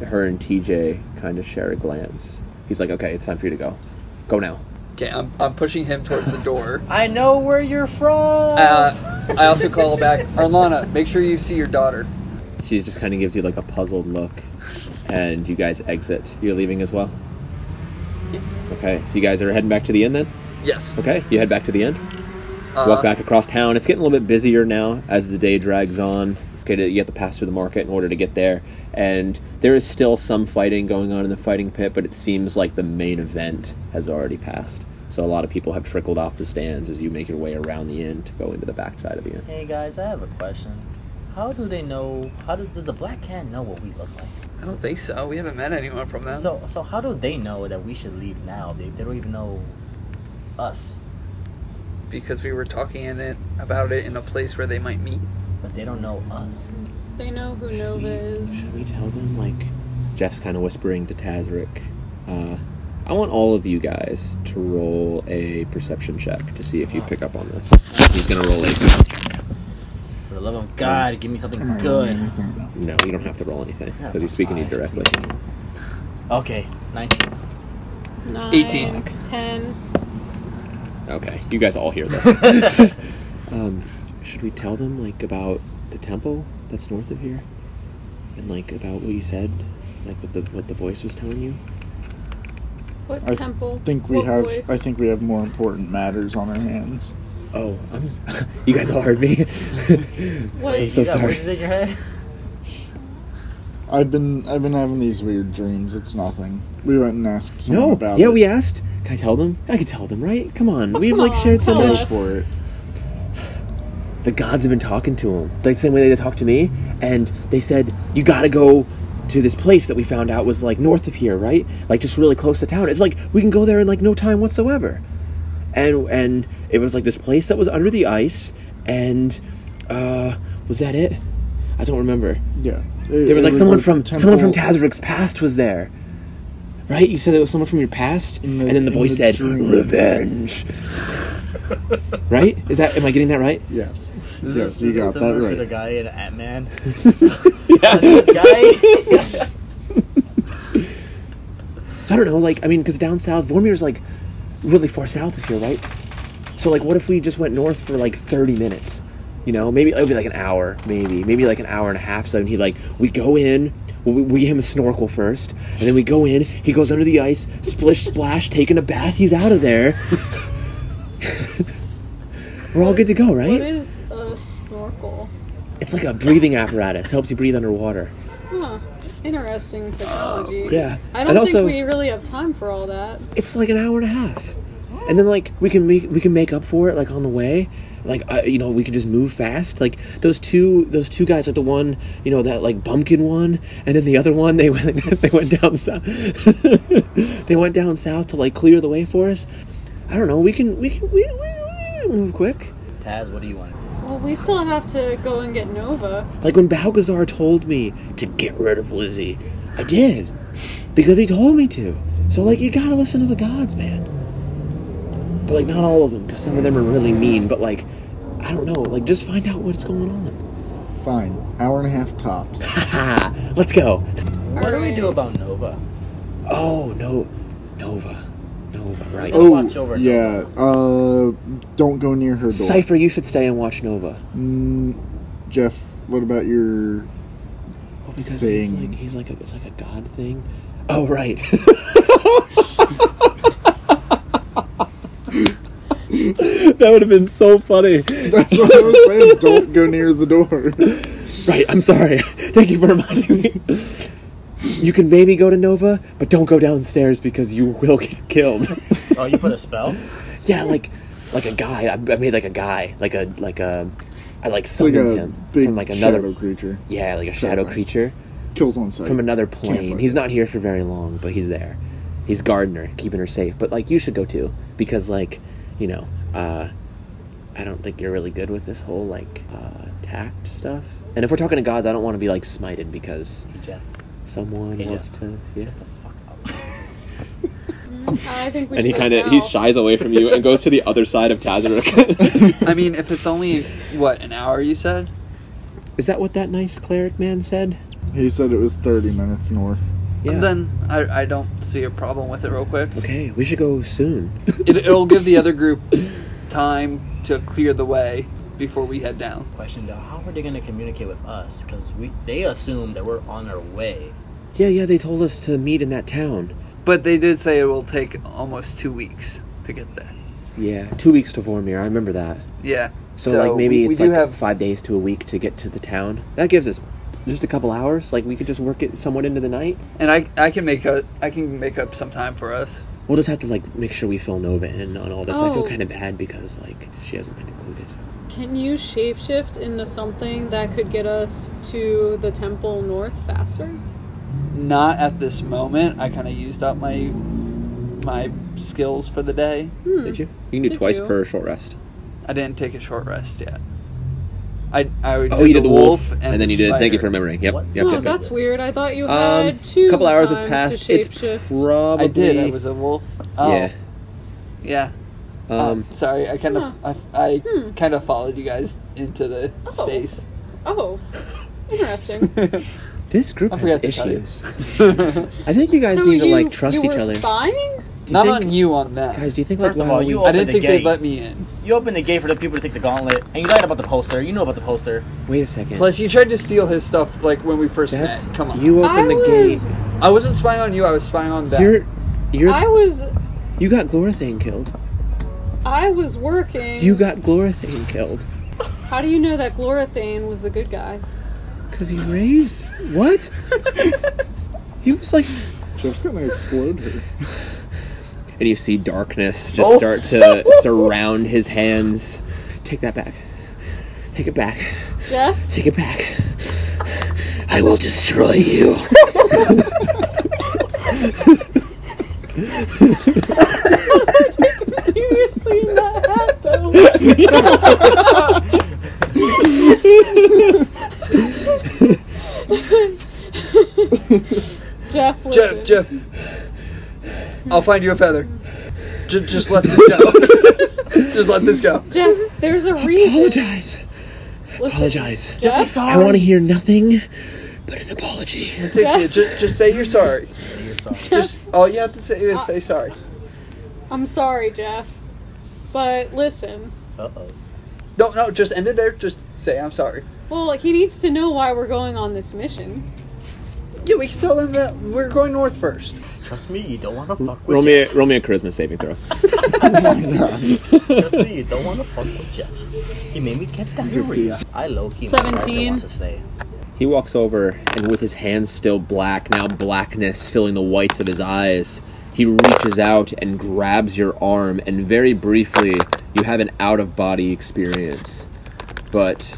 Speaker 1: Her and TJ kind of share a glance. He's like, okay, it's time for you to go. Go now.
Speaker 3: Okay, I'm pushing him towards the door.
Speaker 5: I know where you're from.
Speaker 3: I also call back, Arlana, make sure you see your daughter.
Speaker 1: She just kind of gives you like a puzzled look, and you guys exit. You're leaving as well?
Speaker 4: Yes.
Speaker 1: Okay, so you guys are heading back to the inn then?
Speaker 3: Yes.
Speaker 1: Okay, you head back to the inn. Walk back across town. It's getting a little bit busier now as the day drags on. Okay, you have to pass through the market in order to get there. And there is still some fighting going on in the fighting pit, but it seems like the main event has already passed. So a lot of people have trickled off the stands as you make your way around the inn to go into the backside of the inn.
Speaker 5: Hey guys, I have a question. How do they know? Does the Black Cat know what we look like?
Speaker 3: I don't think so. We haven't met anyone from them.
Speaker 5: So how do they know that we should leave now? They don't even know us,
Speaker 3: Because we were talking about it in a place where they might meet.
Speaker 5: but they don't know us.
Speaker 4: They know who Nova is.
Speaker 1: Should we tell them? Like, Jeff's kind of whispering to Tazric. I want all of you guys to roll a perception check to see if you pick up on this. He's gonna roll a stealth check.
Speaker 5: For the love of God, give me something
Speaker 2: Am I
Speaker 5: good.
Speaker 2: wrong or anything?
Speaker 1: No, you don't have to roll anything
Speaker 5: Yeah,
Speaker 1: because he's speaking to you
Speaker 5: fine.
Speaker 1: directly.
Speaker 5: Okay, 19.
Speaker 4: 9,
Speaker 3: 18.
Speaker 4: 10.
Speaker 1: Okay, you guys all hear this. Should we tell them like about the temple that's north of here, and like about what you said, like what the voice was telling you?
Speaker 4: What
Speaker 2: I
Speaker 4: temple?
Speaker 2: think we
Speaker 4: What
Speaker 2: have.
Speaker 4: voice?
Speaker 2: I think we have more important matters on our hands.
Speaker 1: Oh, you guys all heard me.
Speaker 4: What?
Speaker 5: Wait,
Speaker 1: so
Speaker 5: you got
Speaker 1: sorry.
Speaker 5: voices in your head?
Speaker 2: I've been having these weird dreams. It's nothing. We went and asked someone
Speaker 1: No,
Speaker 2: about
Speaker 1: yeah,
Speaker 2: it.
Speaker 1: we asked. Can I tell them? I can tell them, right? Come on, we've
Speaker 4: come
Speaker 1: like
Speaker 4: on,
Speaker 1: shared so
Speaker 4: tell
Speaker 1: much.
Speaker 4: us.
Speaker 2: for it.
Speaker 1: The gods have been talking to him, like the same way they talked to me, and they said you got to go to this place that we found out was like north of here, right? Like just really close to town. It's like we can go there in like no time whatsoever. And it was like this place that was under the ice, and was that it? I don't remember.
Speaker 2: Yeah.
Speaker 1: There was like someone from
Speaker 2: temple
Speaker 1: Tazric's past was there, right? You said it was someone from your past,
Speaker 2: In the-
Speaker 1: and then the
Speaker 2: in
Speaker 1: voice
Speaker 2: the
Speaker 1: said
Speaker 2: dream.
Speaker 1: revenge. Right? Am I getting that right?
Speaker 2: Yes.
Speaker 5: Is
Speaker 2: Yes,
Speaker 5: this
Speaker 2: you got that
Speaker 5: similar to the
Speaker 2: right.
Speaker 5: guy in Ant-Man?
Speaker 1: Yeah.
Speaker 5: This guy?
Speaker 1: So I don't know, like, I mean, because down south, Vormir's like really far south of here, right? So like, what if we just went north for like 30 minutes? You know, maybe it would be like an hour, maybe like an hour and a half. So we go in, we give him a snorkel first, and then we go in. He goes under the ice, splish splash, taking a bath. He's out of there. We're all good to go, right?
Speaker 4: What is a snorkel?
Speaker 1: It's like a breathing apparatus. Helps you breathe underwater.
Speaker 4: Huh. Interesting technology.
Speaker 1: Yeah.
Speaker 4: I
Speaker 1: And
Speaker 4: don't
Speaker 1: also-
Speaker 4: think we really have time for all that.
Speaker 1: It's like an hour and a half, and then like we can make up for it like on the way. Like we could just move fast. Like those two guys, like the one that like bumpkin one, and then the other one they went down south. They went down south to like clear the way for us. I don't know. We move quick.
Speaker 5: Taz, what do you want?
Speaker 4: Well, we still have to go and get Nova.
Speaker 1: Like when Balgazar told me to get rid of Lizzie, I did because he told me to. So like you gotta listen to the gods, man. But like not all of them, because some of them are really mean. But like I don't know. Like just find out what's going on.
Speaker 2: Fine. Hour and a half tops.
Speaker 1: Haha. Let's go.
Speaker 5: What do we do about Nova?
Speaker 1: Oh no, Nova, right?
Speaker 5: Oh. watch over
Speaker 2: yeah. Don't go near her door.
Speaker 1: Cypher, you should stay and watch Nova.
Speaker 2: Jeff, what about your?
Speaker 1: Oh, because
Speaker 2: Thing.
Speaker 1: it's like a god thing. Oh right. That would have been so funny.
Speaker 2: That's what I was saying. Don't go near the door.
Speaker 1: Right, I'm sorry. Thank you for reminding me. You can maybe go to Nova, but don't go downstairs because you will get killed.
Speaker 5: Oh, you put a spell?
Speaker 1: Yeah, like a guy. I made like a guy, I
Speaker 2: Like
Speaker 1: summoned
Speaker 2: a
Speaker 1: him
Speaker 2: big
Speaker 1: from like another
Speaker 2: shadow creature.
Speaker 1: Yeah, like a shadow
Speaker 2: Right.
Speaker 1: creature
Speaker 2: Kills on sight.
Speaker 1: from another
Speaker 2: Can't
Speaker 1: plane.
Speaker 2: fight
Speaker 1: He's
Speaker 2: it.
Speaker 1: not here for very long, but he's there. He's Gardner, keeping her safe. But like you should go too, because like, I don't think you're really good with this whole like tact stuff. And if we're talking to gods, I don't want to be like smited because
Speaker 5: Hey, Jeff.
Speaker 1: someone
Speaker 5: Hey,
Speaker 1: wants
Speaker 5: Jeff.
Speaker 1: to. Yeah.
Speaker 5: Get the fuck out.
Speaker 4: I think we
Speaker 1: And he
Speaker 4: should go south.
Speaker 1: shies away from you and goes to the other side of Tazaruk.
Speaker 3: I mean, if it's only, an hour you said?
Speaker 1: Is that what that nice cleric man said?
Speaker 2: He said it was 30 minutes north.
Speaker 1: Yeah.
Speaker 3: And then I don't see a problem with it real quick.
Speaker 1: Okay, we should go soon.
Speaker 3: It'll give the other group time to clear the way before we head down.
Speaker 5: Question though, how are they going to communicate with us? Because they assume that we're on our way.
Speaker 1: Yeah, they told us to meet in that town.
Speaker 3: But they did say it will take almost 2 weeks to get there.
Speaker 1: Yeah, 2 weeks to Vormir, I remember that.
Speaker 3: Yeah.
Speaker 1: So like, maybe
Speaker 3: we
Speaker 1: it's
Speaker 3: do
Speaker 1: like
Speaker 3: have
Speaker 1: 5 days to a week to get to the town. That gives us just a couple hours. Like, we could just work it somewhat into the night.
Speaker 3: And I can make up some time for us.
Speaker 1: We'll just have to, like, make sure we fill Nova in on all this. I feel
Speaker 4: Oh.
Speaker 1: kind of bad because, like, she hasn't been included.
Speaker 4: Can you shapeshift into something that could get us to the temple north faster?
Speaker 3: Not at this moment. I kind of used up my skills for the day.
Speaker 1: Did you? You can do
Speaker 4: Did
Speaker 1: twice
Speaker 4: you?
Speaker 1: per short rest.
Speaker 3: I didn't take a short rest yet. I
Speaker 1: Oh, you did the wolf, and then
Speaker 3: the
Speaker 1: you did. Thank you
Speaker 3: spider.
Speaker 1: for remembering. Yep.
Speaker 5: What?
Speaker 1: Yep.
Speaker 4: Oh,
Speaker 1: yep,
Speaker 4: that's
Speaker 1: yep.
Speaker 4: weird. I thought you had two
Speaker 1: A couple hours has
Speaker 4: times
Speaker 1: passed.
Speaker 4: to
Speaker 1: It's
Speaker 4: shapeshift.
Speaker 1: probably.
Speaker 3: I did. I was a wolf. Oh,
Speaker 1: Yeah.
Speaker 3: yeah. Sorry, I kind of I kind of followed you guys into the
Speaker 4: Oh.
Speaker 3: space.
Speaker 4: Oh, interesting.
Speaker 1: This group
Speaker 3: I
Speaker 1: has
Speaker 3: forgot to tell you.
Speaker 1: issues. I think you guys
Speaker 4: So
Speaker 1: need to
Speaker 4: you-
Speaker 1: like trust
Speaker 4: you
Speaker 1: each
Speaker 4: were
Speaker 1: other.
Speaker 4: spying?
Speaker 1: Do you
Speaker 3: Not
Speaker 1: think-
Speaker 3: on you, on them.
Speaker 1: Guys, do you think like
Speaker 5: First of
Speaker 1: while
Speaker 5: all, you
Speaker 1: we-
Speaker 3: I
Speaker 5: opened
Speaker 3: didn't
Speaker 5: the
Speaker 3: think
Speaker 5: gate.
Speaker 3: they'd let me in.
Speaker 5: You opened the gate for the people to take the gauntlet, and you lied about the poster. You know about the poster.
Speaker 1: wait a second.
Speaker 3: Plus, you tried to steal his stuff like when we first
Speaker 1: That's
Speaker 3: met. Come on.
Speaker 1: you opened the gate.
Speaker 3: I wasn't spying on you. I was spying on them.
Speaker 1: You're
Speaker 4: I
Speaker 1: you got Glorithane killed.
Speaker 4: was working.
Speaker 1: You got Glorithane killed.
Speaker 4: How do you know that Glorithane was the good guy?
Speaker 1: Cause he raised what? He was like,
Speaker 2: Jeff's gonna explode her.
Speaker 1: and you see darkness just start to surround his hands. Take that back. Take it back.
Speaker 4: Jeff?
Speaker 1: Take it back. I will destroy you.
Speaker 4: Seriously, in that hat, though. Jeff, listen.
Speaker 3: Jeff. I'll find you a feather. Just let this go. Just let this go.
Speaker 4: Jeff, there's a reason.
Speaker 1: Apologize.
Speaker 4: Listen,
Speaker 1: Apologize.
Speaker 4: Jeff,
Speaker 1: I want to hear nothing but an apology.
Speaker 3: Just say you're sorry.
Speaker 5: Say you're sorry.
Speaker 3: Just all you have to say is say sorry.
Speaker 4: I'm sorry, Jeff. But listen.
Speaker 5: Uh-oh.
Speaker 3: No, just end it there. Just say I'm sorry.
Speaker 4: Well, he needs to know why we're going on this mission.
Speaker 3: Yeah, we can tell them that we're going north first.
Speaker 5: Trust me, you don't want to fuck with
Speaker 1: Roll me
Speaker 5: Jeff.
Speaker 1: a charisma saving throw.
Speaker 5: Trust me, you don't want to fuck with Jeff. He made me get diarrhea. I low-key, my character
Speaker 4: 17.
Speaker 5: wants to stay.
Speaker 1: He walks over, and with his hands still black, now blackness filling the whites of his eyes, he reaches out and grabs your arm, and very briefly, you have an out-of-body experience. But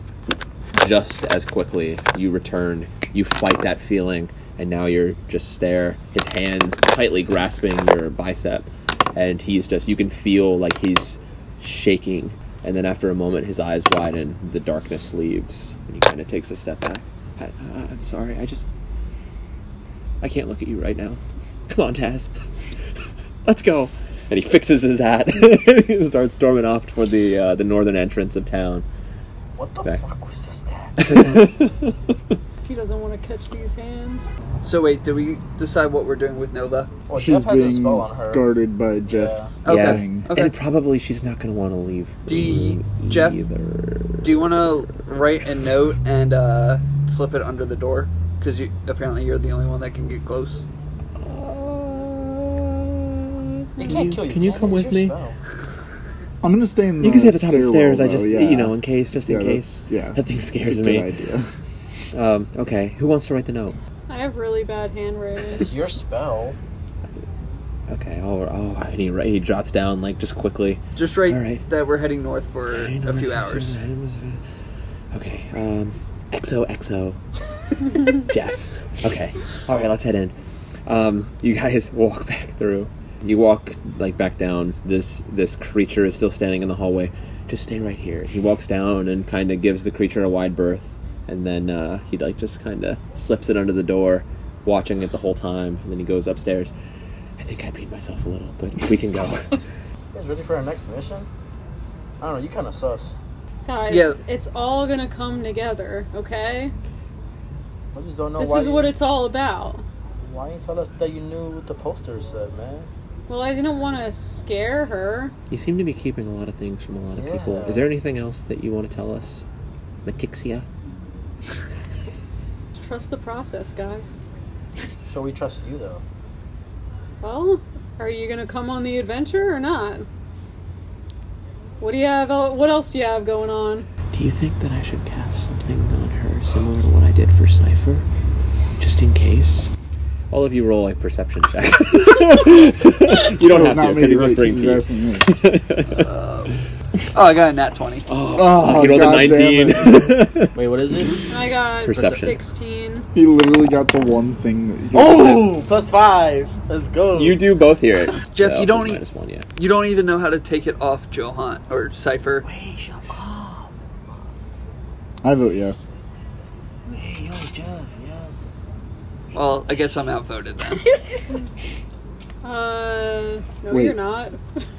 Speaker 1: just as quickly, you return, you fight that feeling, and now you're just there, his hands tightly grasping your bicep, and he's just, you can feel like he's shaking, and then after a moment, his eyes widen, the darkness leaves, and he kind of takes a step back. I'm sorry, I can't look at you right now. Come on, Taz. Let's go. And he fixes his hat and starts storming off toward the northern entrance of town.
Speaker 5: What the
Speaker 1: Back.
Speaker 5: fuck was just that?
Speaker 4: He doesn't want to catch these hands.
Speaker 3: So wait, did we decide what we're doing with Nova?
Speaker 5: Well,
Speaker 2: She's
Speaker 5: Jeff has a
Speaker 2: being
Speaker 5: spell on her.
Speaker 2: guarded by Jeff's
Speaker 3: Okay.
Speaker 1: Yeah,
Speaker 2: thing.
Speaker 3: Okay.
Speaker 1: and probably she's not going to want to leave.
Speaker 3: Jeff,
Speaker 1: either.
Speaker 3: do you want to write a note and slip it under the door? Because apparently you're the only one that can get close.
Speaker 5: You can't kill your
Speaker 1: Can you
Speaker 5: cat,
Speaker 1: come
Speaker 5: it's
Speaker 1: with
Speaker 5: your
Speaker 1: me?
Speaker 5: spell.
Speaker 2: I'm gonna stay in the
Speaker 1: You can stay at the top of the stairs. I
Speaker 2: stairwell,
Speaker 1: just,
Speaker 2: though, yeah.
Speaker 1: you know, in case, just in
Speaker 2: Yeah,
Speaker 1: case.
Speaker 2: that's- yeah.
Speaker 1: That thing
Speaker 2: It's
Speaker 1: scares
Speaker 2: a
Speaker 1: me.
Speaker 2: good idea.
Speaker 1: Okay, who wants to write the note?
Speaker 4: I have really bad handwriting.
Speaker 5: It's your spell.
Speaker 1: Okay, and he jots down, like, just quickly.
Speaker 3: Just write
Speaker 1: All right.
Speaker 3: that we're heading north for a few hours.
Speaker 1: Okay, XO. Jeff. Okay, alright, let's head in. You guys walk back through. You walk, like, back down. This creature is still standing in the hallway. Just stay right here. He walks down and kind of gives the creature a wide berth. And then he, like, just kind of slips it under the door, watching it the whole time. And then he goes upstairs. I think I beat myself a little, but we can go.
Speaker 5: You guys ready for our next mission? I don't know, you kind of sus.
Speaker 4: Guys,
Speaker 3: Yeah.
Speaker 4: it's all gonna come together, okay?
Speaker 5: I just don't know
Speaker 4: This
Speaker 5: why.
Speaker 4: is what it's all about.
Speaker 5: Why you tell us that you knew what the poster said, man?
Speaker 4: Well, I didn't want to scare her.
Speaker 1: You seem to be keeping a lot of things from a lot of people.
Speaker 5: Yeah.
Speaker 1: Is there anything else that you want to tell us? Matixia?
Speaker 4: Trust the process, guys.
Speaker 5: So we trust you, though.
Speaker 4: Well, are you gonna come on the adventure or not? What do you have? What else do you have going on?
Speaker 1: Do you think that I should cast something on her similar to what I did for Cypher? Just in case? All of you roll a perception check. You don't have to, because he's whispering to you.
Speaker 2: asking me.
Speaker 3: Oh, I got a nat 20.
Speaker 2: Oh,
Speaker 1: he rolled a
Speaker 2: God
Speaker 1: 19.
Speaker 5: Wait, what is it?
Speaker 4: I got
Speaker 1: Perception.
Speaker 4: 16.
Speaker 2: He literally got the one thing that he
Speaker 5: Oh, +5. Let's go.
Speaker 1: You do both hear it.
Speaker 3: Jeff, you don't
Speaker 1: minus one, yeah.
Speaker 3: You don't even know how to take it off Johan or Cypher.
Speaker 5: Hey, shut up.
Speaker 2: I vote yes.
Speaker 5: Hey, yo, Jeff, yes.
Speaker 3: Well, I guess I'm outvoted then.
Speaker 4: No,
Speaker 2: Wait.
Speaker 4: you're not.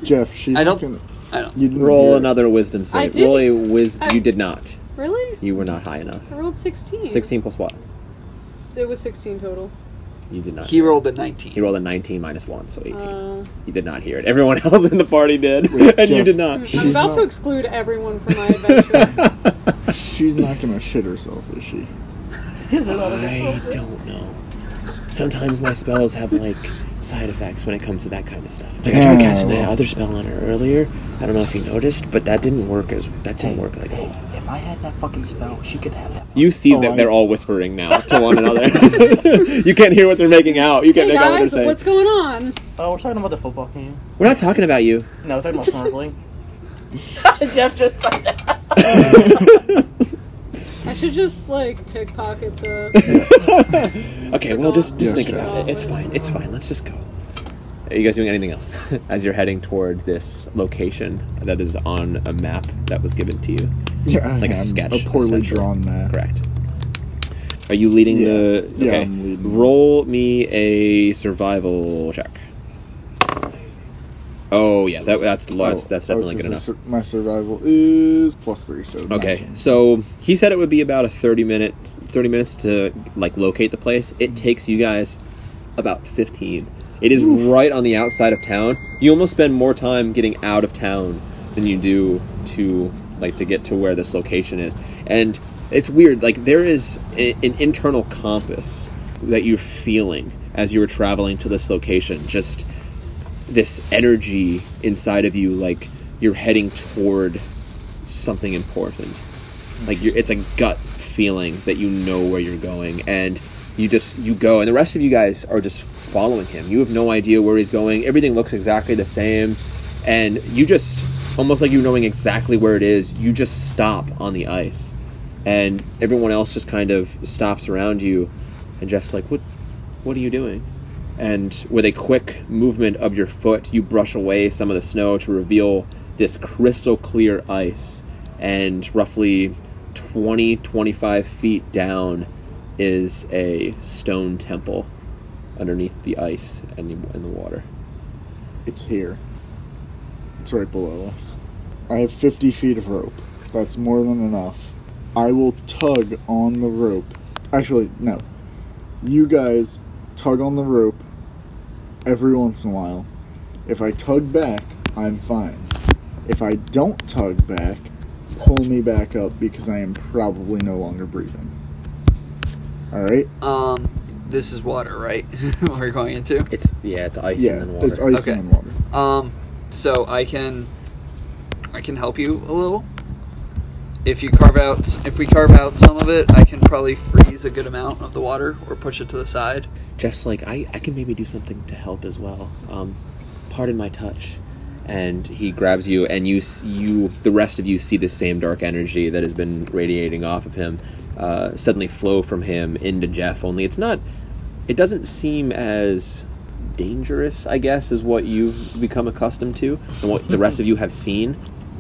Speaker 2: Jeff, she's
Speaker 3: I
Speaker 2: not
Speaker 3: don't-
Speaker 2: gonna.
Speaker 3: I don't.
Speaker 2: You didn't
Speaker 1: Roll
Speaker 2: hear it.
Speaker 1: another wisdom save.
Speaker 4: I did.
Speaker 1: Roll a wisdom.
Speaker 4: I-
Speaker 1: You did not.
Speaker 4: Really?
Speaker 1: You were not high enough.
Speaker 4: I rolled 16.
Speaker 1: 16 plus what?
Speaker 4: So it was 16 total.
Speaker 1: You did not.
Speaker 3: He rolled a 19.
Speaker 1: He rolled a 19 minus 1, so 18.
Speaker 4: Uh,
Speaker 1: You did not hear it. Everyone else in the party did,
Speaker 2: Wait,
Speaker 1: and you
Speaker 2: Jeff.
Speaker 1: did not.
Speaker 4: I'm
Speaker 2: She's
Speaker 4: about
Speaker 2: not-
Speaker 4: to exclude everyone from my adventure.
Speaker 2: She's not gonna shit herself, is she?
Speaker 1: I don't know. Sometimes my spells have like side effects when it comes to that kind of stuff. Like I tried casting that other spell on her earlier. I don't know if you noticed, but that didn't work like
Speaker 5: Hey, if I had that fucking spell, she could have that.
Speaker 1: You see that they're all whispering now to one another. You can't hear what they're making out. You can't
Speaker 4: Hey
Speaker 1: make out what they're
Speaker 4: guys,
Speaker 1: saying.
Speaker 4: what's going on?
Speaker 5: Oh, we're talking about the football game.
Speaker 1: We're not talking about you.
Speaker 5: No, we're talking about snorkeling. Jeff just said that.
Speaker 4: I should just like pickpocket the.
Speaker 1: Okay, well, just
Speaker 2: Yes,
Speaker 1: think
Speaker 2: Jeff.
Speaker 1: about it. It's fine. It's fine. Let's just go. Are you guys doing anything else as you're heading toward this location that is on a map that was given to you?
Speaker 2: Yeah,
Speaker 1: Like a
Speaker 2: I'm
Speaker 1: sketch,
Speaker 2: a poorly
Speaker 1: essentially.
Speaker 2: drawn map.
Speaker 1: Correct. Are you leading
Speaker 2: Yeah.
Speaker 1: the?
Speaker 2: Yeah,
Speaker 1: Okay.
Speaker 2: I'm leading.
Speaker 1: Roll me a survival check. Oh yeah, that's definitely good enough.
Speaker 2: My survival is +3, so
Speaker 1: Okay,
Speaker 2: 19.
Speaker 1: so he said it would be about a 30 minutes to like locate the place. It takes you guys about 15. It is right on the outside of town. You almost spend more time getting out of town than you do to get to where this location is. And it's weird, like there is an internal compass that you're feeling as you were traveling to this location. Just this energy inside of you, like you're heading toward something important. Like it's a gut feeling that you know where you're going, and you go, and the rest of you guys are just following him. You have no idea where he's going. Everything looks exactly the same, and you just, almost like you knowing exactly where it is, you just stop on the ice, and everyone else just kind of stops around you, and Jeff's like, what are you doing? And with a quick movement of your foot, you brush away some of the snow to reveal this crystal clear ice, and roughly 20-25 feet down is a stone temple underneath the ice and the water.
Speaker 2: It's here. It's right below us. I have 50 feet of rope. That's more than enough. I will tug on the rope. Actually, no. You guys tug on the rope every once in a while. If I tug back, I'm fine. If I don't tug back, pull me back up because I am probably no longer breathing. Alright?
Speaker 3: This is water, right? We're going into.
Speaker 1: It's ice
Speaker 2: Yeah,
Speaker 1: and then water.
Speaker 2: it's ice
Speaker 3: Okay.
Speaker 2: and then water.
Speaker 3: So I can help you a little. If we carve out some of it, I can probably freeze a good amount of the water or push it to the side.
Speaker 1: Jeff's like, I can maybe do something to help as well. Pardon my touch. And he grabs you, and the rest of you see the same dark energy that has been radiating off of him suddenly flow from him into Jeff. Only it doesn't seem as dangerous, I guess, as what you've become accustomed to and what the rest of you have seen.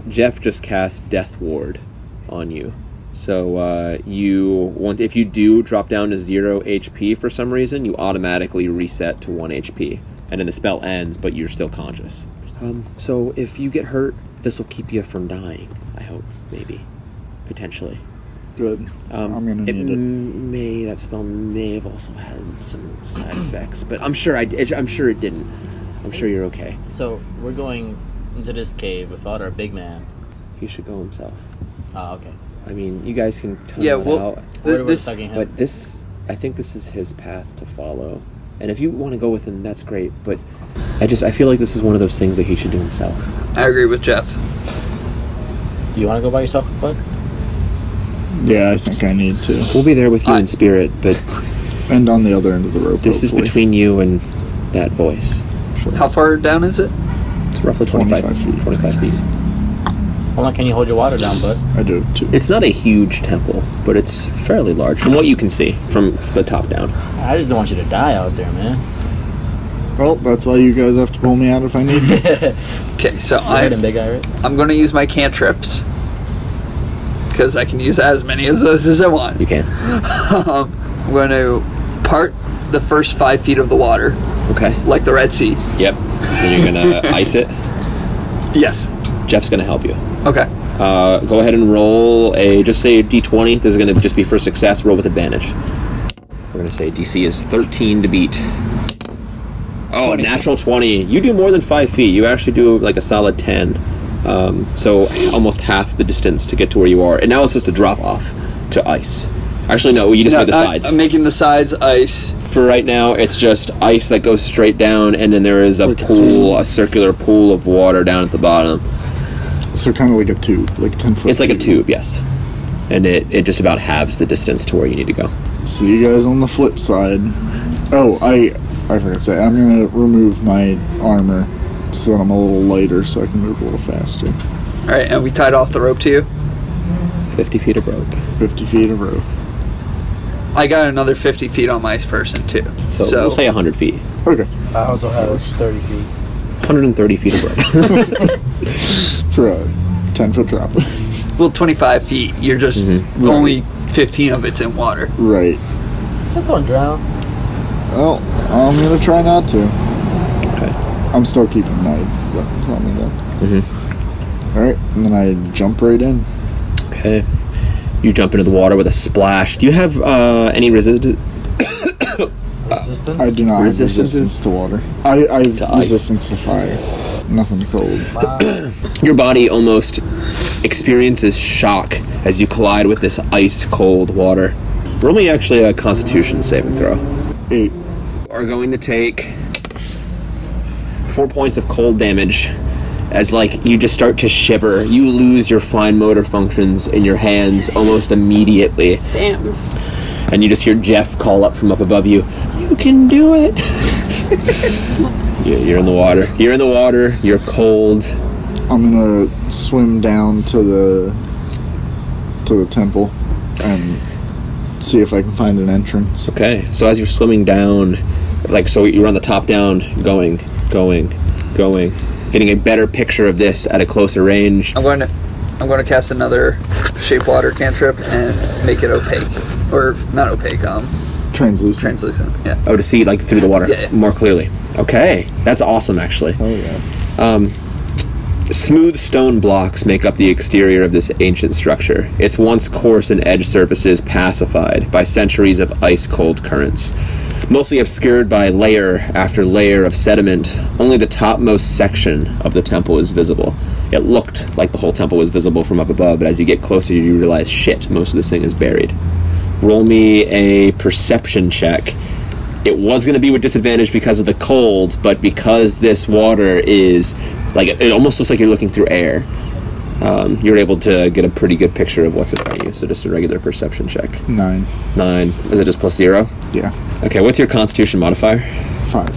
Speaker 1: Jeff just cast Death Ward on you. So if you do drop down to 0 HP for some reason, you automatically reset to 1 HP. And then the spell ends, but you're still conscious. So if you get hurt, this will keep you from dying, I hope, maybe. potentially.
Speaker 2: Good. I'm gonna need it.
Speaker 1: That spell may have also had some side effects, but I'm sure it didn't. I'm sure you're okay.
Speaker 5: So we're going into this cave without our big man.
Speaker 1: He should go himself.
Speaker 5: Oh, okay.
Speaker 1: I mean, you guys can tell
Speaker 3: Yeah,
Speaker 1: him
Speaker 3: well,
Speaker 1: out,
Speaker 3: this
Speaker 1: but I think this is his path to follow. And if you want to go with him, that's great. But I feel like this is one of those things that he should do himself.
Speaker 3: I agree with Jeff.
Speaker 5: Do you want to go by yourself, bud?
Speaker 2: Yeah, I think I need to.
Speaker 1: We'll be there with you in spirit, but
Speaker 2: And on the other end of the rope.
Speaker 1: this is
Speaker 2: hopefully.
Speaker 1: between you and that voice.
Speaker 2: Sure.
Speaker 3: How far down is it?
Speaker 1: It's roughly 25 feet. 25 feet.
Speaker 5: How long can you hold your water down, bud?
Speaker 2: I do too.
Speaker 1: It's not a huge temple, but it's fairly large from what you can see from the top down.
Speaker 5: I just don't want you to die out there, man.
Speaker 2: Well, that's why you guys have to pull me out if I need to.
Speaker 3: Okay, so
Speaker 5: I heard him, big guy, right?
Speaker 3: I'm going to use my cantrips because I can use as many of those as I want.
Speaker 1: You can.
Speaker 3: I'm going to part the first 5 feet of the water
Speaker 1: Okay.
Speaker 3: like the Red Sea.
Speaker 1: Yep. Then you're gonna ice it.
Speaker 3: Yes.
Speaker 1: Jeff's gonna help you.
Speaker 3: Okay.
Speaker 1: Go ahead and roll just say a d20. This is gonna just be for success. Roll with advantage. We're gonna say DC is 13 to beat. Oh,
Speaker 3: 20.
Speaker 1: natural 20. You do more than 5 feet. You actually do like a solid 10. So almost half the distance to get to where you are. And now it's just a drop off to ice. Actually, no, you just made the sides.
Speaker 3: I'm making the sides ice.
Speaker 1: For right now, it's just ice that goes straight down, and then there is a
Speaker 2: Like a
Speaker 1: pool, a circular pool of water down at the bottom.
Speaker 2: So kind of like a tube, like a 10-foot.
Speaker 1: It's like a tube, yes. And it just about halves the distance to where you need to go.
Speaker 2: See you guys on the flip side. Oh, I forgot to say, I'm gonna remove my armor so that I'm a little lighter, so I can move a little faster.
Speaker 3: All right, and we tied off the rope to you.
Speaker 1: 50 feet of rope.
Speaker 2: 50 feet of rope.
Speaker 3: I got another 50 feet on my person too.
Speaker 1: So we'll say 100 feet.
Speaker 2: Okay.
Speaker 5: I also have 30 feet.
Speaker 1: 130 feet of rope.
Speaker 2: For a 10-foot drop.
Speaker 3: Well, 25 feet. You're just only 15 of it's in water.
Speaker 2: Right.
Speaker 5: Just don't drown.
Speaker 2: Well, I'm gonna try not to.
Speaker 1: Okay.
Speaker 2: I'm still keeping my weapons on me though. Alright, and then I jump right in.
Speaker 1: Okay. You jump into the water with a splash. Do you have any resistance?
Speaker 5: Resistance?
Speaker 2: I do not have
Speaker 1: Resistance
Speaker 2: resistance to water. I have
Speaker 1: to ice.
Speaker 2: resistance to fire. Nothing to cold.
Speaker 5: Wow.
Speaker 1: Your body almost experiences shock as you collide with this ice-cold water. Roll me actually a Constitution saving throw.
Speaker 2: 8.
Speaker 1: Are going to take 4 points of cold damage as like you just start to shiver. You lose your fine motor functions in your hands almost immediately,
Speaker 4: Damn.
Speaker 1: and you just hear Jeff call up from up above you, "You can do it." You're in the water. You're in the water. You're cold.
Speaker 2: I'm gonna swim down to the temple and see if I can find an entrance.
Speaker 1: Okay, so as you're swimming down, so you're on the top down, going, getting a better picture of this at a closer range.
Speaker 3: I'm going to cast another shape water cantrip and make it opaque, or not opaque.
Speaker 2: Translucent.
Speaker 3: Translucent. Yeah.
Speaker 1: Oh, to see through the water
Speaker 3: Yeah.
Speaker 1: more clearly. Okay, that's awesome actually.
Speaker 2: Oh yeah.
Speaker 1: Smooth stone blocks make up the exterior of this ancient structure. Its once coarse and edge surfaces pacified by centuries of ice-cold currents. Mostly obscured by layer after layer of sediment, only the topmost section of the temple is visible. It looked like the whole temple was visible from up above, but as you get closer you realize, shit, most of this thing is buried. Roll me a perception check. It was going to be with disadvantage because of the cold, but because this water is it almost looks like you're looking through air, you're able to get a pretty good picture of what's in front of you. So just a regular perception check.
Speaker 2: 9.
Speaker 1: 9. Is it just plus 0?
Speaker 2: Yeah.
Speaker 1: Okay, what's your Constitution modifier?
Speaker 2: 5.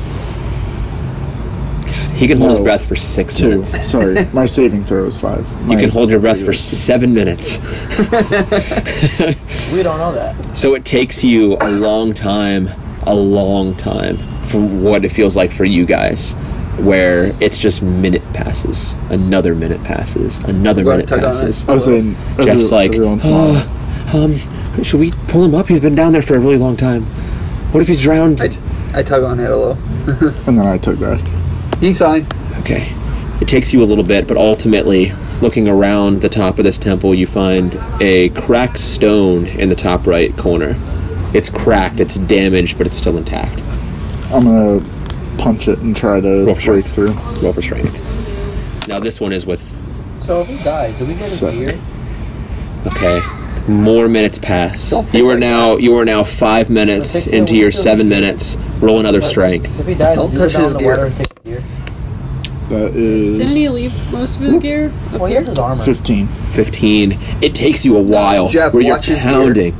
Speaker 1: He can hold his
Speaker 2: No.
Speaker 1: breath for 6
Speaker 2: 2.
Speaker 1: minutes.
Speaker 2: Sorry, my saving throw is 5.
Speaker 1: You can hold your breath for 7 minutes.
Speaker 5: We don't know that.
Speaker 1: So it takes you a long time from what it feels like for you guys, where it's just minute passes, another minute passes, another
Speaker 3: Go
Speaker 1: minute
Speaker 3: ahead, tug on
Speaker 1: passes.
Speaker 3: it.
Speaker 2: I was saying
Speaker 1: Jeff's like,
Speaker 2: every once in a while.
Speaker 1: should we pull him up? He's been down there for a really long time. What if he's drowned?
Speaker 3: I tug on it a little.
Speaker 2: And then I took back.
Speaker 3: He's fine.
Speaker 1: Okay. It takes you a little bit, but ultimately Looking around the top of this temple, you find a cracked stone in the top right corner. It's cracked, it's damaged, but it's still intact.
Speaker 2: I'm gonna punch it and try to break through.
Speaker 1: Roll for strength. Now this one is with...
Speaker 5: So if he dies, do we get his
Speaker 2: Seven.
Speaker 5: gear?
Speaker 1: Okay. More minutes pass.
Speaker 3: Don't think like
Speaker 1: You are now 5 minutes into your 7 minutes. Roll another strength.
Speaker 5: If he dies,
Speaker 3: Don't
Speaker 5: do we
Speaker 3: touch
Speaker 5: go down
Speaker 3: his
Speaker 5: in the
Speaker 3: gear.
Speaker 5: water and take the gear?
Speaker 2: That
Speaker 4: Didn't
Speaker 2: is
Speaker 4: he leave most of his gear up
Speaker 5: Well, he
Speaker 4: here?
Speaker 5: has his armor.
Speaker 2: 15.
Speaker 1: 15. It takes you a while
Speaker 3: Jeff,
Speaker 1: where you're
Speaker 3: watch his
Speaker 1: pounding.